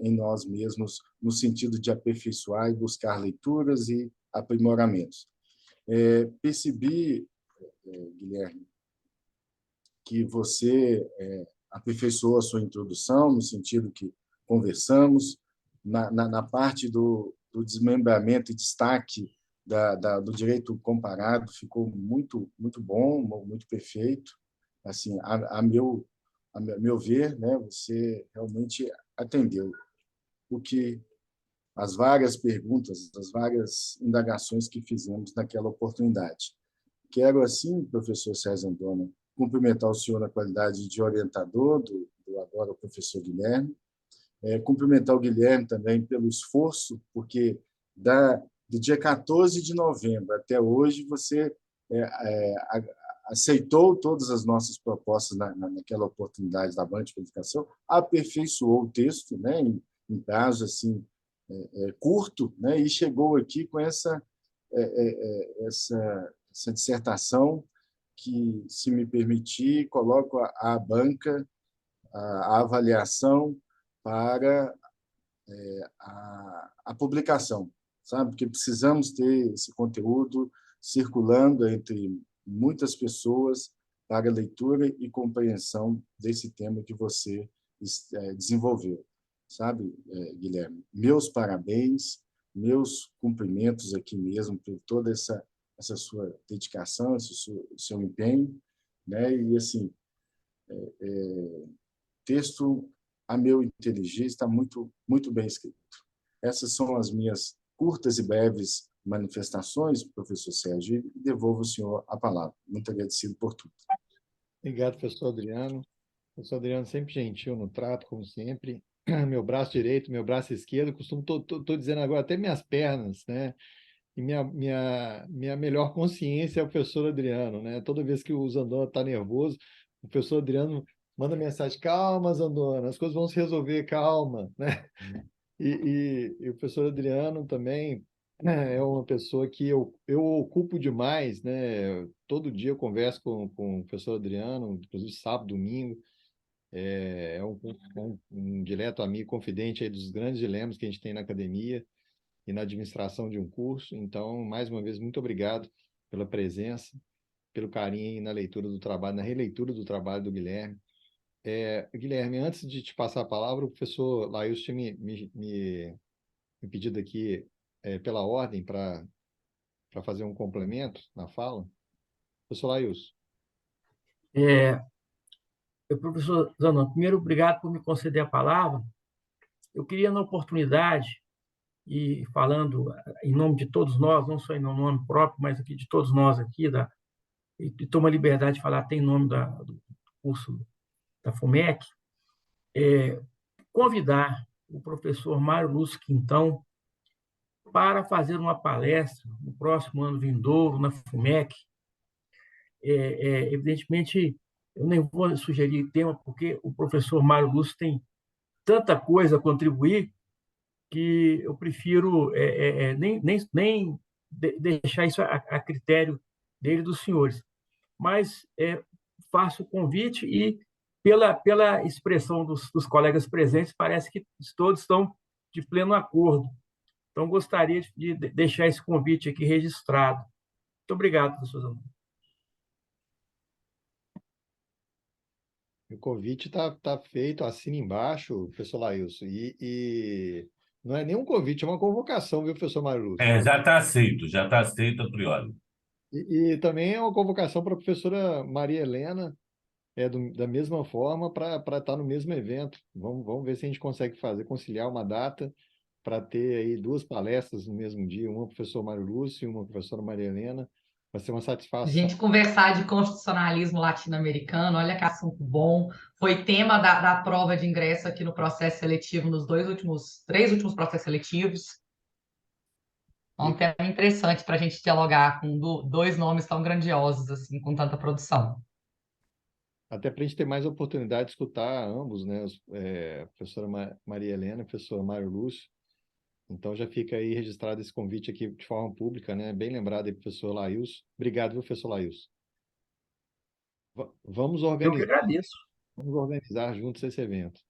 em nós mesmos, no sentido de aperfeiçoar e buscar leituras e aprimoramentos. Percebi, Guilherme, que você aperfeiçoou a sua introdução, no sentido que conversamos, na parte do desmembramento e destaque do direito comparado, ficou muito, muito bom, muito perfeito. Assim, a meu ver, né, você realmente atendeu as várias perguntas, as várias indagações que fizemos naquela oportunidade. Quero, assim, professor César Andona, cumprimentar o senhor na qualidade de orientador do agora o professor Guilherme, cumprimentar o Guilherme também pelo esforço, porque do dia 14 de novembro até hoje você aceitou todas as nossas propostas naquela oportunidade da banca de qualificação, aperfeiçoou o texto, né, em prazo assim, curto, né, e chegou aqui com essa dissertação que, se me permitir, coloco a banca, a avaliação para a publicação, sabe? Porque precisamos ter esse conteúdo circulando entre muitas pessoas para leitura e compreensão desse tema que você desenvolveu, sabe, Guilherme? Meus parabéns, meus cumprimentos aqui mesmo por toda essa sua dedicação, esse seu empenho, né? E assim, texto, a meu inteligir, está muito, muito bem escrito. Essas são as minhas curtas e breves manifestações, professor Sérgio, e devolvo ao senhor a palavra. Muito agradecido por tudo. Obrigado, professor Adriano. Professor Adriano sempre gentil no trato, como sempre. Meu braço direito, meu braço esquerdo, estou dizendo agora até minhas pernas, né? E minha melhor consciência é o professor Adriano, né? Toda vez que o Zandona está nervoso, o professor Adriano manda mensagem: calma, Zandona, as coisas vão se resolver, calma, né? E o professor Adriano também é uma pessoa que eu ocupo demais, né? Todo dia eu converso com o professor Adriano, inclusive sábado, domingo. É um direto amigo, confidente aí dos grandes dilemas que a gente tem na academia e na administração de um curso. Então, mais uma vez, muito obrigado pela presença, pelo carinho na leitura do trabalho, na releitura do trabalho do Guilherme. Guilherme, antes de te passar a palavra, o professor Laís tinha me pedido aqui, pela ordem, para fazer um complemento na fala. Professor Laís. Professor Zanon, primeiro, obrigado por me conceder a palavra. Eu queria, na oportunidade, e falando em nome de todos nós, não só em nome próprio, mas aqui de todos nós aqui, e tomo a liberdade de falar até em nome do curso da FUMEC, convidar o professor Mário Lúcio Quintão para fazer uma palestra no próximo ano vindouro, na FUMEC. Evidentemente, eu nem vou sugerir tema, porque o professor Mário Lúcio tem tanta coisa a contribuir que eu prefiro nem deixar isso a critério dele e dos senhores. Mas faço o convite e, pela expressão dos colegas presentes, parece que todos estão de pleno acordo. Então, gostaria de deixar esse convite aqui registrado. Muito obrigado, professor Zanon. O convite está feito, assina embaixo, professor Laílson. Não é nem um convite, é uma convocação, viu, professor Mário Lúcio? Já está aceito a priori. E também é uma convocação para a professora Maria Helena, da mesma forma, para estar no mesmo evento. Vamos ver se a gente consegue conciliar uma data para ter aí 2 palestras no mesmo dia, uma professor Mário Lúcio e uma professora Maria Helena. Vai ser uma A satisfação. gente conversar de constitucionalismo latino-americano, olha que assunto bom. Foi tema da prova de ingresso aqui no processo seletivo, nos 3 últimos processos seletivos. É um tema interessante para a gente dialogar com 2 nomes tão grandiosos, assim, com tanta produção. Até para a gente ter mais oportunidade de escutar ambos, né? A professora Maria Helena e o professor Mário Lúcio. Então já fica aí registrado esse convite aqui de forma pública, né? Bem lembrado aí, professor Laílson. Obrigado, viu, professor Laílson. Vamos Eu que organizar, agradeço. vamos organizar juntos esse evento.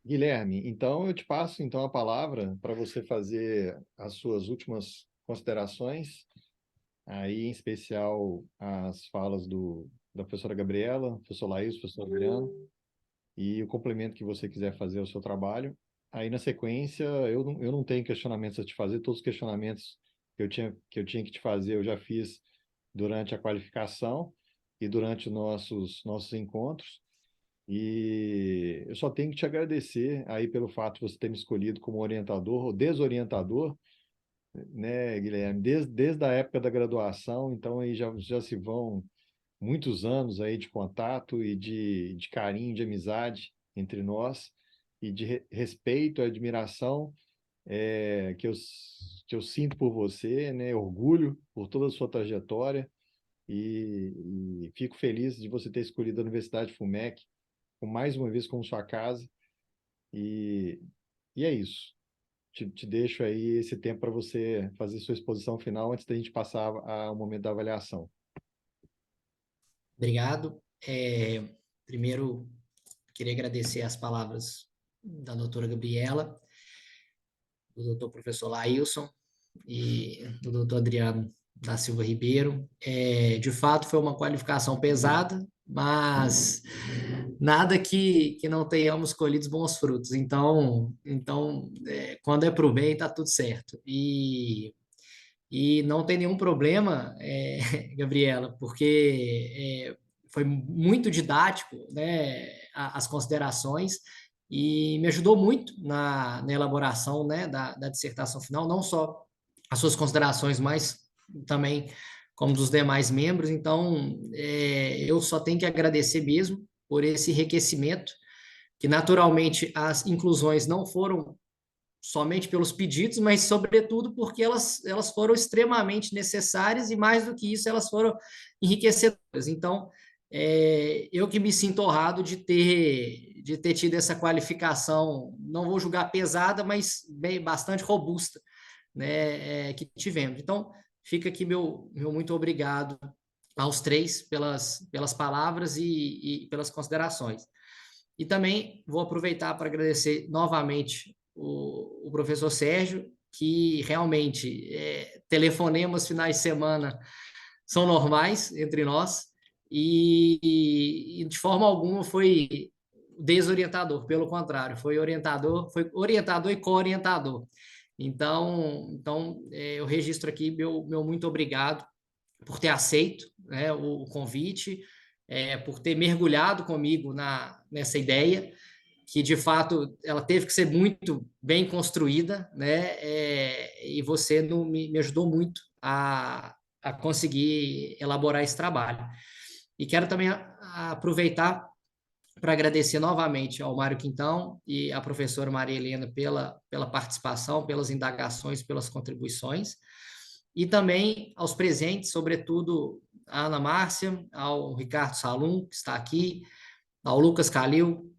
Guilherme, então eu te passo então a palavra para você fazer as suas últimas considerações, aí em especial as falas da professora Gabriela, professor Laís, professor Adriano, e o complemento que você quiser fazer ao seu trabalho. Aí na sequência, eu não tenho questionamentos a te fazer, todos os questionamentos que eu tinha que te fazer eu já fiz durante a qualificação e durante os nossos encontros. E eu só tenho que te agradecer aí pelo fato de você ter me escolhido como orientador ou desorientador, né, Guilherme? Desde a época da graduação, então aí já se vão muitos anos aí de contato e de carinho, de amizade entre nós e de respeito e admiração que eu sinto por você, né? Orgulho por toda a sua trajetória e fico feliz de você ter escolhido a Universidade FUMEC mais uma vez como sua casa e, e é isso. Te deixo aí esse tempo para você fazer sua exposição final antes da gente passar ao momento da avaliação. Obrigado. Primeiro, queria agradecer as palavras da doutora Gabriela, do doutor professor Laílson e do doutor Adriano da Silva Ribeiro. De fato, foi uma qualificação pesada, mas nada que não tenhamos colhido bons frutos. Então quando é para o bem, está tudo certo. E não tem nenhum problema, Gabriela, porque foi muito didático, né, as considerações e me ajudou muito na elaboração, né, da dissertação final, não só as suas considerações, mas também como dos demais membros. Então, eu só tenho que agradecer mesmo por esse enriquecimento, que naturalmente as inclusões não foram somente pelos pedidos, mas sobretudo porque elas foram extremamente necessárias e mais do que isso, elas foram enriquecedoras. Então, eu que me sinto honrado de ter tido essa qualificação, não vou julgar pesada, mas bastante robusta, né, que tivemos. Então, fica aqui meu muito obrigado aos 3 pelas palavras e pelas considerações. E também vou aproveitar para agradecer novamente o professor Sérgio, que realmente telefonemas finais de semana são normais entre nós e de forma alguma foi desorientador, pelo contrário, foi orientador e co-orientador. Então eu registro aqui meu muito obrigado por ter aceito, né, o convite, por ter mergulhado comigo nessa ideia, que de fato ela teve que ser muito bem construída, né? E você me ajudou muito a conseguir elaborar esse trabalho. E quero também aproveitar para agradecer novamente ao Mário Quintão e à professora Maria Helena pela participação, pelas indagações, pelas contribuições, e também aos presentes, sobretudo a Ana Márcia, ao Ricardo Salum, que está aqui, ao Lucas Calil,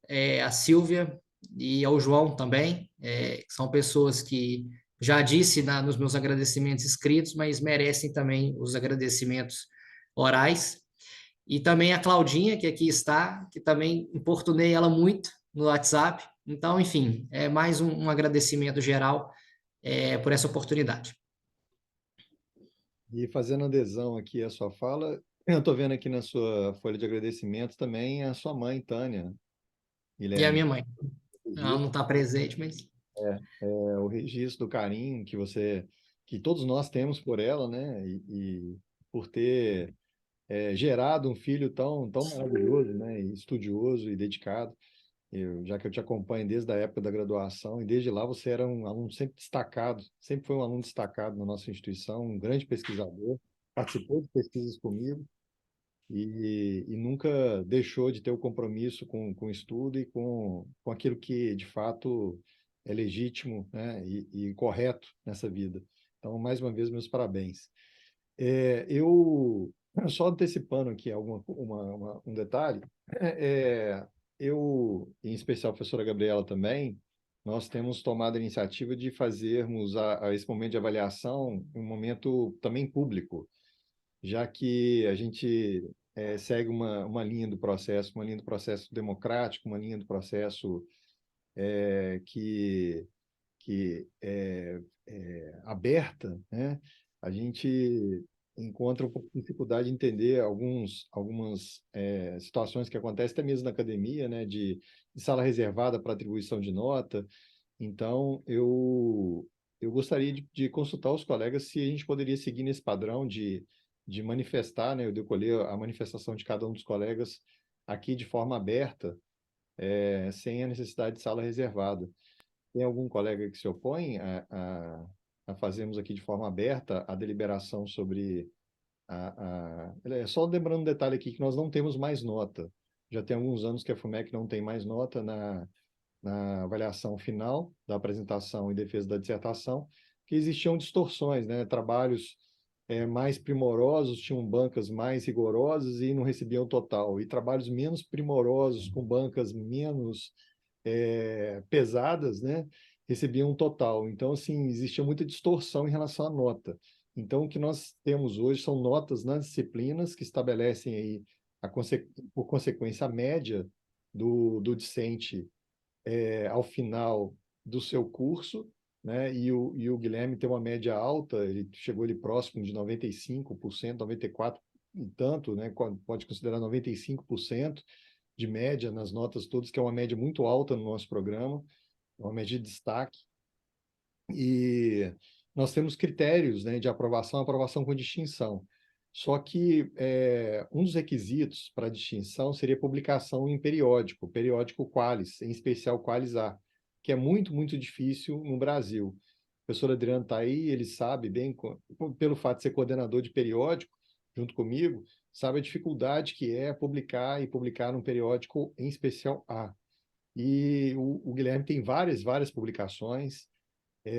a Silvia e ao João também, que são pessoas que já disse nos meus agradecimentos escritos, mas merecem também os agradecimentos orais. E também a Claudinha, que aqui está, que também importunei ela muito no WhatsApp. Então, enfim, é mais um agradecimento geral por essa oportunidade. E fazendo adesão aqui à sua fala, eu estou vendo aqui na sua folha de agradecimentos também a sua mãe, Tânia, E a Guilherme. minha mãe? Ela não está presente, mas O registro do carinho que todos nós temos por ela, né? E por ter gerado um filho tão maravilhoso, né? E estudioso e dedicado. Já que eu te acompanho desde a época da graduação, e desde lá você era um aluno sempre destacado, sempre foi um aluno destacado na nossa instituição, um grande pesquisador, participou de pesquisas comigo e nunca deixou de ter o compromisso com o estudo e com aquilo que, de fato, é legítimo, né, e correto nessa vida. Então, mais uma vez, meus parabéns. Eu, só antecipando aqui um detalhe, eu, em especial a professora Gabriela também, nós temos tomado a iniciativa de fazermos esse momento de avaliação um momento também público, já que a gente segue uma linha do processo democrático, uma linha do processo que é aberta, né? A gente encontra um pouco de dificuldade de entender algumas situações que acontecem até mesmo na academia, né? De sala reservada para atribuição de nota. Então, eu gostaria de consultar os colegas se a gente poderia seguir nesse padrão de manifestar, né? Eu decolher a manifestação de cada um dos colegas aqui de forma aberta, sem a necessidade de sala reservada. Tem algum colega que se opõe a fazermos aqui de forma aberta a deliberação sobre Só lembrando um detalhe aqui, que nós não temos mais nota. Já tem alguns anos que a FUMEC não tem mais nota na avaliação final da apresentação e defesa da dissertação, que existiam distorções, né? Trabalhos mais primorosos tinham bancas mais rigorosas e não recebiam total, e trabalhos menos primorosos, com bancas menos pesadas, né, recebiam um total. Então, assim, existia muita distorção em relação à nota. Então, o que nós temos hoje são notas nas disciplinas que estabelecem aí, por consequência, a média do discente ao final do seu curso, né? E o Guilherme tem uma média alta, ele chegou ali próximo de 95%, 94% e tanto, né? Pode considerar 95% de média nas notas todas, que é uma média muito alta no nosso programa, uma média de destaque. E nós temos critérios, né, de aprovação com distinção. Só que um dos requisitos para distinção seria publicação em periódico Qualis, em especial Qualis A, que é muito, muito difícil no Brasil. O professor Adriano está aí, ele sabe bem, pelo fato de ser coordenador de periódico, junto comigo, sabe a dificuldade que é publicar num periódico em especial A. E o Guilherme tem várias publicações,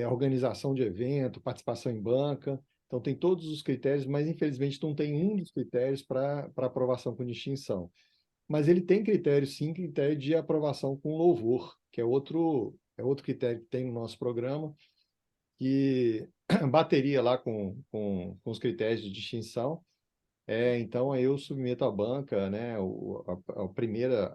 organização de evento, participação em banca, então tem todos os critérios, mas infelizmente não tem um dos critérios para aprovação com distinção. Mas ele tem critério, sim, critério de aprovação com louvor, que é outro critério que tem no nosso programa, que bateria lá com os critérios de distinção. Então, aí eu submeto à banca, né, a primeira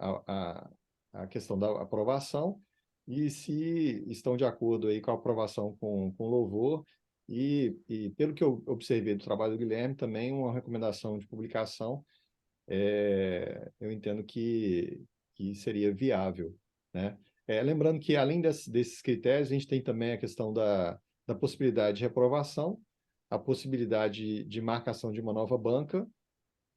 a questão da aprovação, e se estão de acordo aí com a aprovação com louvor, e pelo que eu observei do trabalho do Guilherme, também uma recomendação de publicação, eu entendo que seria viável, né? Lembrando que, além desses critérios, a gente tem também a questão da possibilidade de reprovação, a possibilidade de marcação de uma nova banca,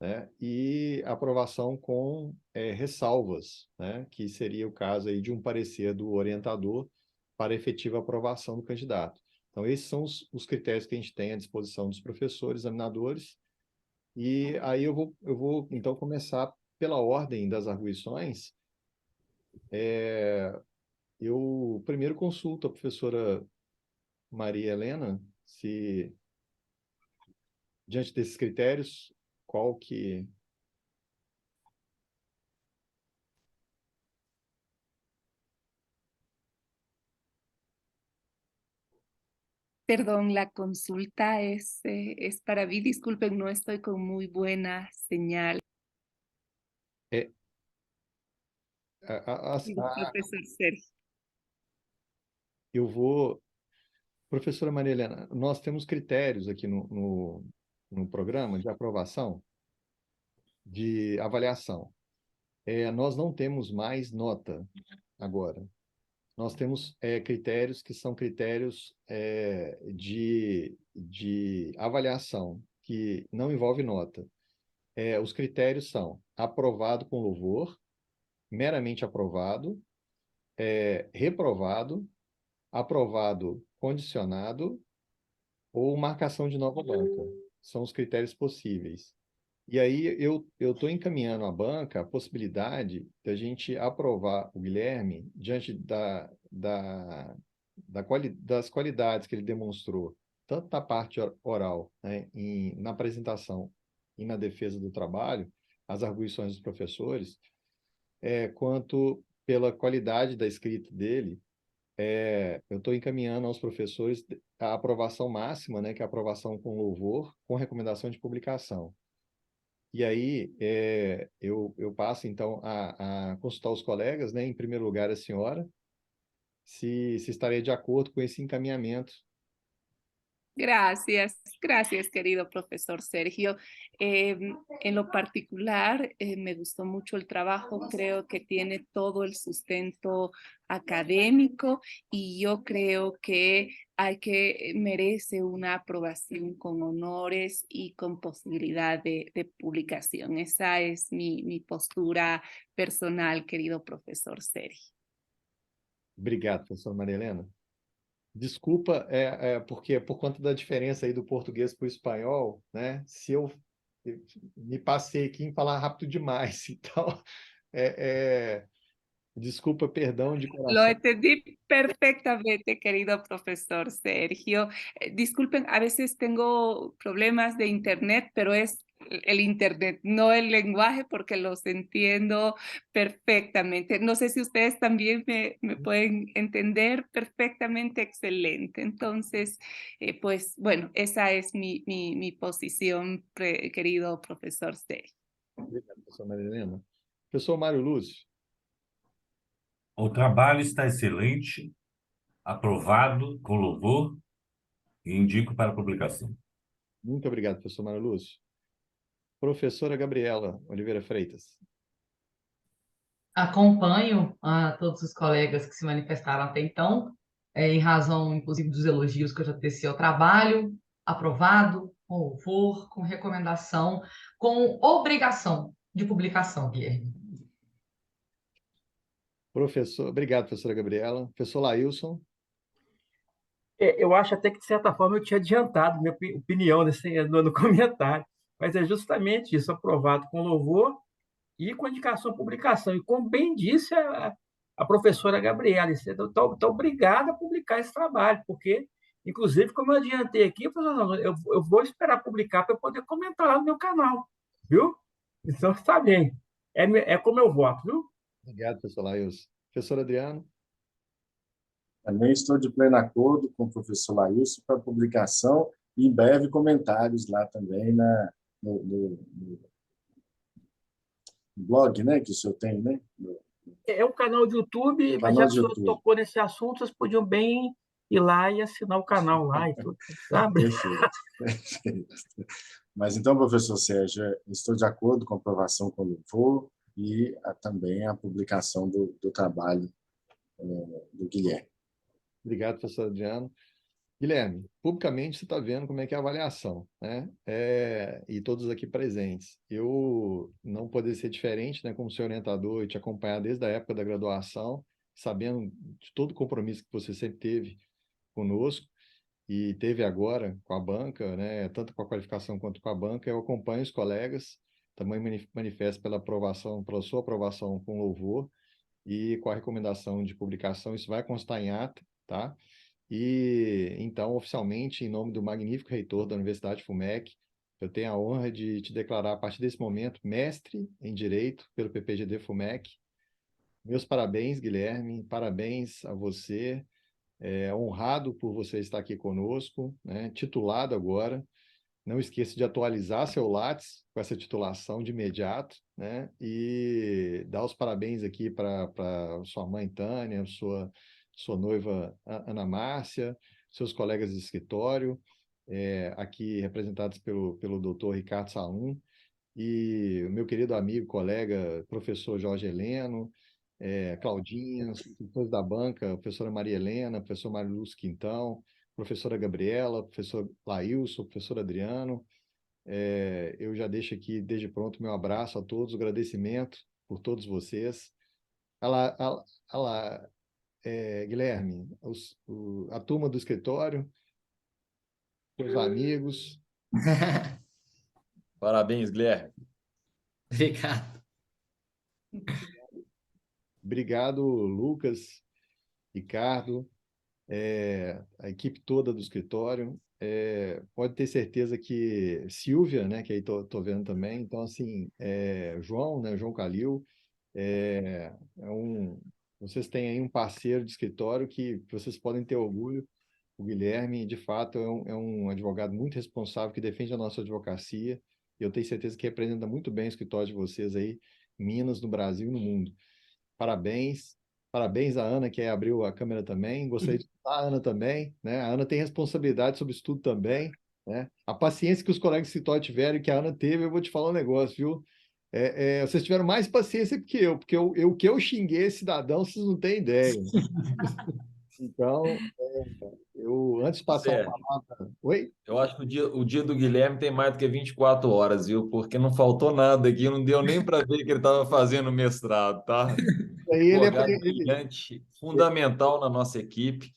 né, e aprovação com ressalvas, né, que seria o caso aí de um parecer do orientador para efetiva aprovação do candidato. Então, esses são os critérios que a gente tem à disposição dos professores, examinadores, e aí eu vou então começar pela ordem das arguições. Eu primeiro consulto a professora Maria Helena, se, diante desses critérios, qual que... Perdón, la consulta es para mí. Disculpen, no estoy con muy buena señal. a- Sí, profesor Sergio. eu vou... Professora Maria Helena, nós temos critérios aqui no programa de aprovação, de avaliação. nós não temos mais nota agora. Nós temos critérios que são critérios de avaliação, que não envolve nota. Os critérios são aprovado com louvor, meramente aprovado, reprovado, aprovado condicionado ou marcação de nova banca. São os critérios possíveis. E aí eu estou encaminhando à banca a possibilidade de a gente aprovar o Guilherme diante das qualidades que ele demonstrou, tanto na parte oral, né, na apresentação e na defesa do trabalho, as arguições dos professores, quanto pela qualidade da escrita dele. Eu estou encaminhando aos professores a aprovação máxima, né, que é a aprovação com louvor, com recomendação de publicação. E aí, eu passo, então, a consultar os colegas, né, em primeiro lugar a senhora, se estaria de acordo com esse encaminhamento. Gracias, gracias, querido profesor Sergio. En lo particular, me gustó mucho el trabajo, creo que tiene todo el sustento académico y yo creo que merece una aprobación con honores y con posibilidad de publicación. Esa es mi postura personal, querido profesor Sergio. Obrigado, professora Maria Helena. Desculpa, porque por conta da diferença aí do português para o espanhol, né? Se eu me passei aqui em falar rápido demais, então, desculpa, perdão de Lo coração. entendí perfectamente, querido profesor Sergio. Disculpen, a veces tengo problemas de internet, pero es el internet, no el lenguaje, porque los entiendo perfectamente. No sé si ustedes también me pueden entender perfectamente, excelente. Entonces, pues bueno, esa es mi posición, querido profesor Sergio. Obrigado, professora Maria Helena. Professor Mário Lúcio. O trabalho está excelente, aprovado com louvor e indico para publicação. Muito obrigado, professor Mário Lúcio. Professora Gabriela Oliveira Freitas. Acompanho a todos os colegas que se manifestaram até então, em razão, inclusive, dos elogios que eu já teci ao trabalho, aprovado, com louvor, com recomendação, com obrigação de publicação, Guilherme. Obrigado, professora Gabriela. Professor Lailson. Eu acho até que, de certa forma, eu tinha adiantado minha opinião no comentário, mas é justamente isso, aprovado com louvor e com indicação à publicação. E como bem disse a professora Gabriela, você está obrigada a publicar esse trabalho, porque, inclusive, como eu adiantei aqui, eu vou esperar publicar para eu poder comentar lá no meu canal, viu? Então, está bem. É como eu voto, viu? Obrigado, professor Lailson. Professor Adriano. Também estou de pleno acordo com o professor Lailson para publicação e, em breve, comentários lá também no blog, né, que o senhor tem, né? É um canal de YouTube, mas já que o senhor tocou nesse assunto, vocês podiam bem ir lá e assinar o canal lá e tudo, sabe? Perfeito. Mas então, professor Sérgio, estou de acordo com a aprovação com louvor e também a publicação do trabalho do Guilherme. Obrigado, professor Adriano. Guilherme, publicamente você está vendo como é que é a avaliação, né? E todos aqui presentes. Eu não poderia ser diferente, né, como seu orientador e te acompanhar desde a época da graduação, sabendo de todo o compromisso que você sempre teve conosco e teve agora com a banca, né, tanto com a qualificação quanto com a banca. Eu acompanho os colegas, também manifesto pela sua aprovação com louvor e com a recomendação de publicação. Isso vai constar em ata, tá? E, então, oficialmente, em nome do magnífico reitor da Universidade FUMEC, eu tenho a honra de te declarar, a partir desse momento, mestre em Direito pelo PPGD FUMEC. Meus parabéns, Guilherme, parabéns a você, honrado por você estar aqui conosco, né, titulado agora. Não esqueça de atualizar seu Lattes com essa titulação de imediato, né, e dar os parabéns aqui para sua mãe Tânia, sua noiva Ana Márcia, seus colegas de escritório, aqui representados pelo doutor Ricardo Salum, e o meu querido amigo, colega, professor Jorge Heleno, Claudinha, os professores da banca, a professora Maria Helena, professor Mário Lúcio Quintão, professora Gabriela, professor Laílson, professor Adriano. Eu já deixo aqui, desde pronto, meu abraço a todos, o agradecimento por todos vocês. Guilherme, a turma do escritório, meus amigos. Parabéns, Guilherme. Obrigado. Obrigado, Lucas, Ricardo, a equipe toda do escritório. Pode ter certeza que Silvia, né, que aí estou vendo também, então, assim, João, né, João Calil, vocês têm aí um parceiro de escritório que vocês podem ter orgulho. O Guilherme, de fato, é um advogado muito responsável que defende a nossa advocacia, e eu tenho certeza que representa muito bem o escritório de vocês aí, em Minas, no Brasil e no mundo. Parabéns. Parabéns à Ana, que abriu a câmera também. Gostaria de escutar a Ana também, né? A Ana tem responsabilidade sobre isso tudo também, né? A paciência que os colegas de escritório tiveram e que a Ana teve, eu vou te falar um negócio, viu? Vocês tiveram mais paciência que eu, porque o que eu xinguei esse cidadão, vocês não têm ideia. Então, antes de passar a palavra... Oi? Eu acho que o dia do Guilherme tem mais do que 24 horas, viu? Porque não faltou nada aqui, não deu nem para ver que ele estava fazendo mestrado, tá? Aí Advogado brilhante, fundamental na nossa equipe.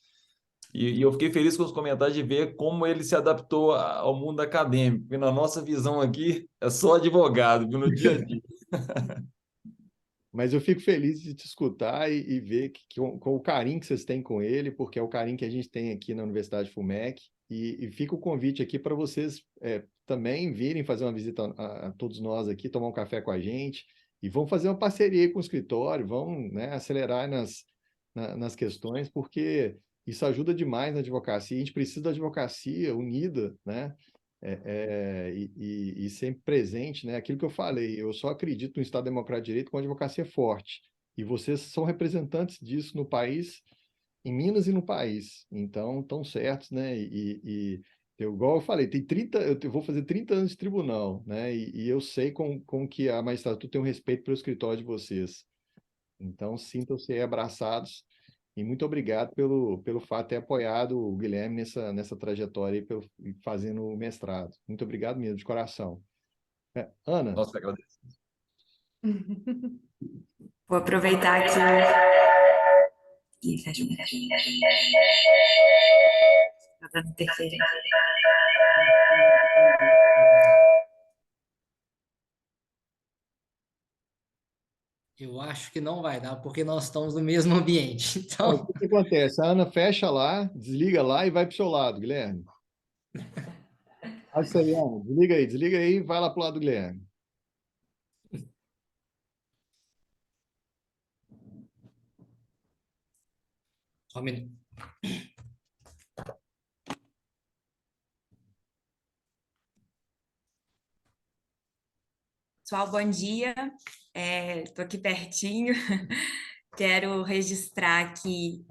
E eu fiquei feliz com os comentários de ver como ele se adaptou ao mundo acadêmico. Porque na nossa visão aqui é só advogado, viu? No dia a dia. Mas eu fico feliz de te escutar e ver com o carinho que vocês têm com ele, porque é o carinho que a gente tem aqui na Universidade FUMEC. E fica o convite aqui para vocês também virem fazer uma visita a todos nós aqui, tomar um café com a gente, e vão fazer uma parceria com o escritório, vão, né, acelerar nas questões, porque isso ajuda demais na advocacia. A gente precisa da advocacia unida, né? E sempre presente, né? Aquilo que eu falei, eu só acredito no Estado Democrático de Direito com advocacia forte. E vocês são representantes disso no país, em Minas e no país. Então, estão certos, né? Igual eu falei, eu vou fazer 30 anos de tribunal, né? E eu sei com que a magistratura tem um respeito pelo escritório de vocês. Então, sintam-se aí abraçados. E muito obrigado pelo fato de ter apoiado o Guilherme nessa trajetória aí, fazendo o mestrado. Muito obrigado mesmo, de coração. Ana? Nossa, agradeço. Vou aproveitar que... Está dando interferência. Eu acho que não vai dar, porque nós estamos no mesmo ambiente. Então, O que acontece? A Ana fecha lá, desliga lá e vai para o seu lado, Guilherme. Faz isso aí, Ana. Desliga aí e vai lá para o lado do Guilherme. só um minuto. Pessoal, bom dia. Estou aqui pertinho. Quero registrar aqui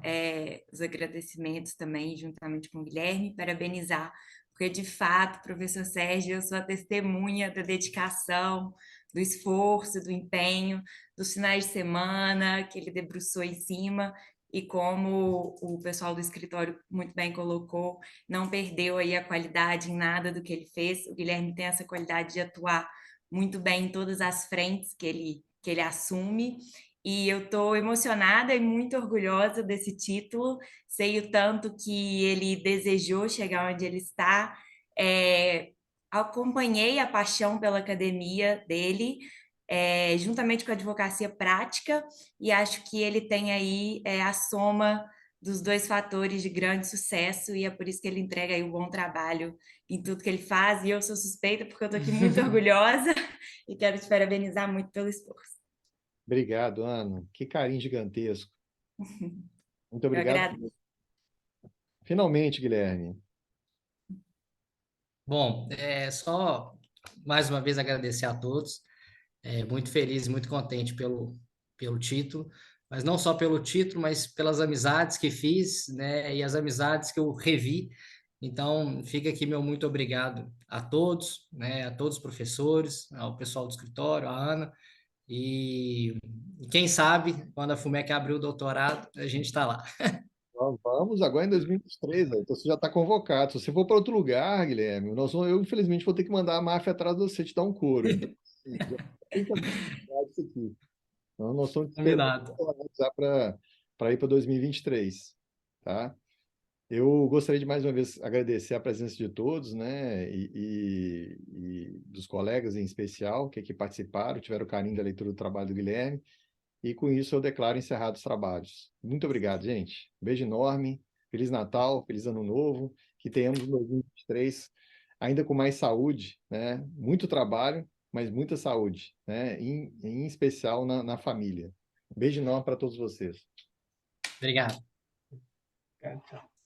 os agradecimentos também, juntamente com o Guilherme, parabenizar, porque, de fato, professor Sérgio, eu sou a testemunha da dedicação, do esforço, do empenho, dos finais de semana que ele debruçou em cima, e como o pessoal do escritório muito bem colocou, não perdeu aí a qualidade em nada do que ele fez. O Guilherme tem essa qualidade de atuar muito bem em todas as frentes que ele assume, e eu estou emocionada e muito orgulhosa desse título. Sei o tanto que ele desejou chegar onde ele está. Acompanhei a paixão pela academia dele, juntamente com a advocacia prática, e acho que ele tem aí a soma dos dois fatores de grande sucesso, e é por isso que ele entrega aí um bom trabalho em tudo que ele faz, e eu sou suspeita porque eu estou aqui muito orgulhosa e quero te parabenizar muito pelo esforço. Obrigado, Ana. Que carinho gigantesco. Muito obrigado. Finalmente, Guilherme. Bom, só mais uma vez agradecer a todos. Muito feliz e muito contente pelo título, mas não só pelo título, mas pelas amizades que fiz, né, e as amizades que eu revi Então, fica aqui meu muito obrigado a todos, né, a todos os professores, ao pessoal do escritório, a Ana, e quem sabe, quando a FUMEC abrir o doutorado, a gente está lá. Vamos agora em 2023, então você já está convocado. Se você for para outro lugar, Guilherme, eu infelizmente vou ter que mandar a máfia atrás de você te dar um couro. Então, assim, já tem que acabar isso aqui. Então, nós estamos esperando Combinado. para ir para 2023, tá? Eu gostaria de mais uma vez agradecer a presença de todos, né, e dos colegas em especial que aqui participaram, tiveram o carinho da leitura do trabalho do Guilherme, e com isso eu declaro encerrados os trabalhos. Muito obrigado, gente. Um beijo enorme, Feliz Natal, Feliz Ano Novo, que tenhamos um 2023 ainda com mais saúde, né, muito trabalho, mas muita saúde, né, em especial na família. Um beijo enorme para todos vocês. Obrigado. Tchau.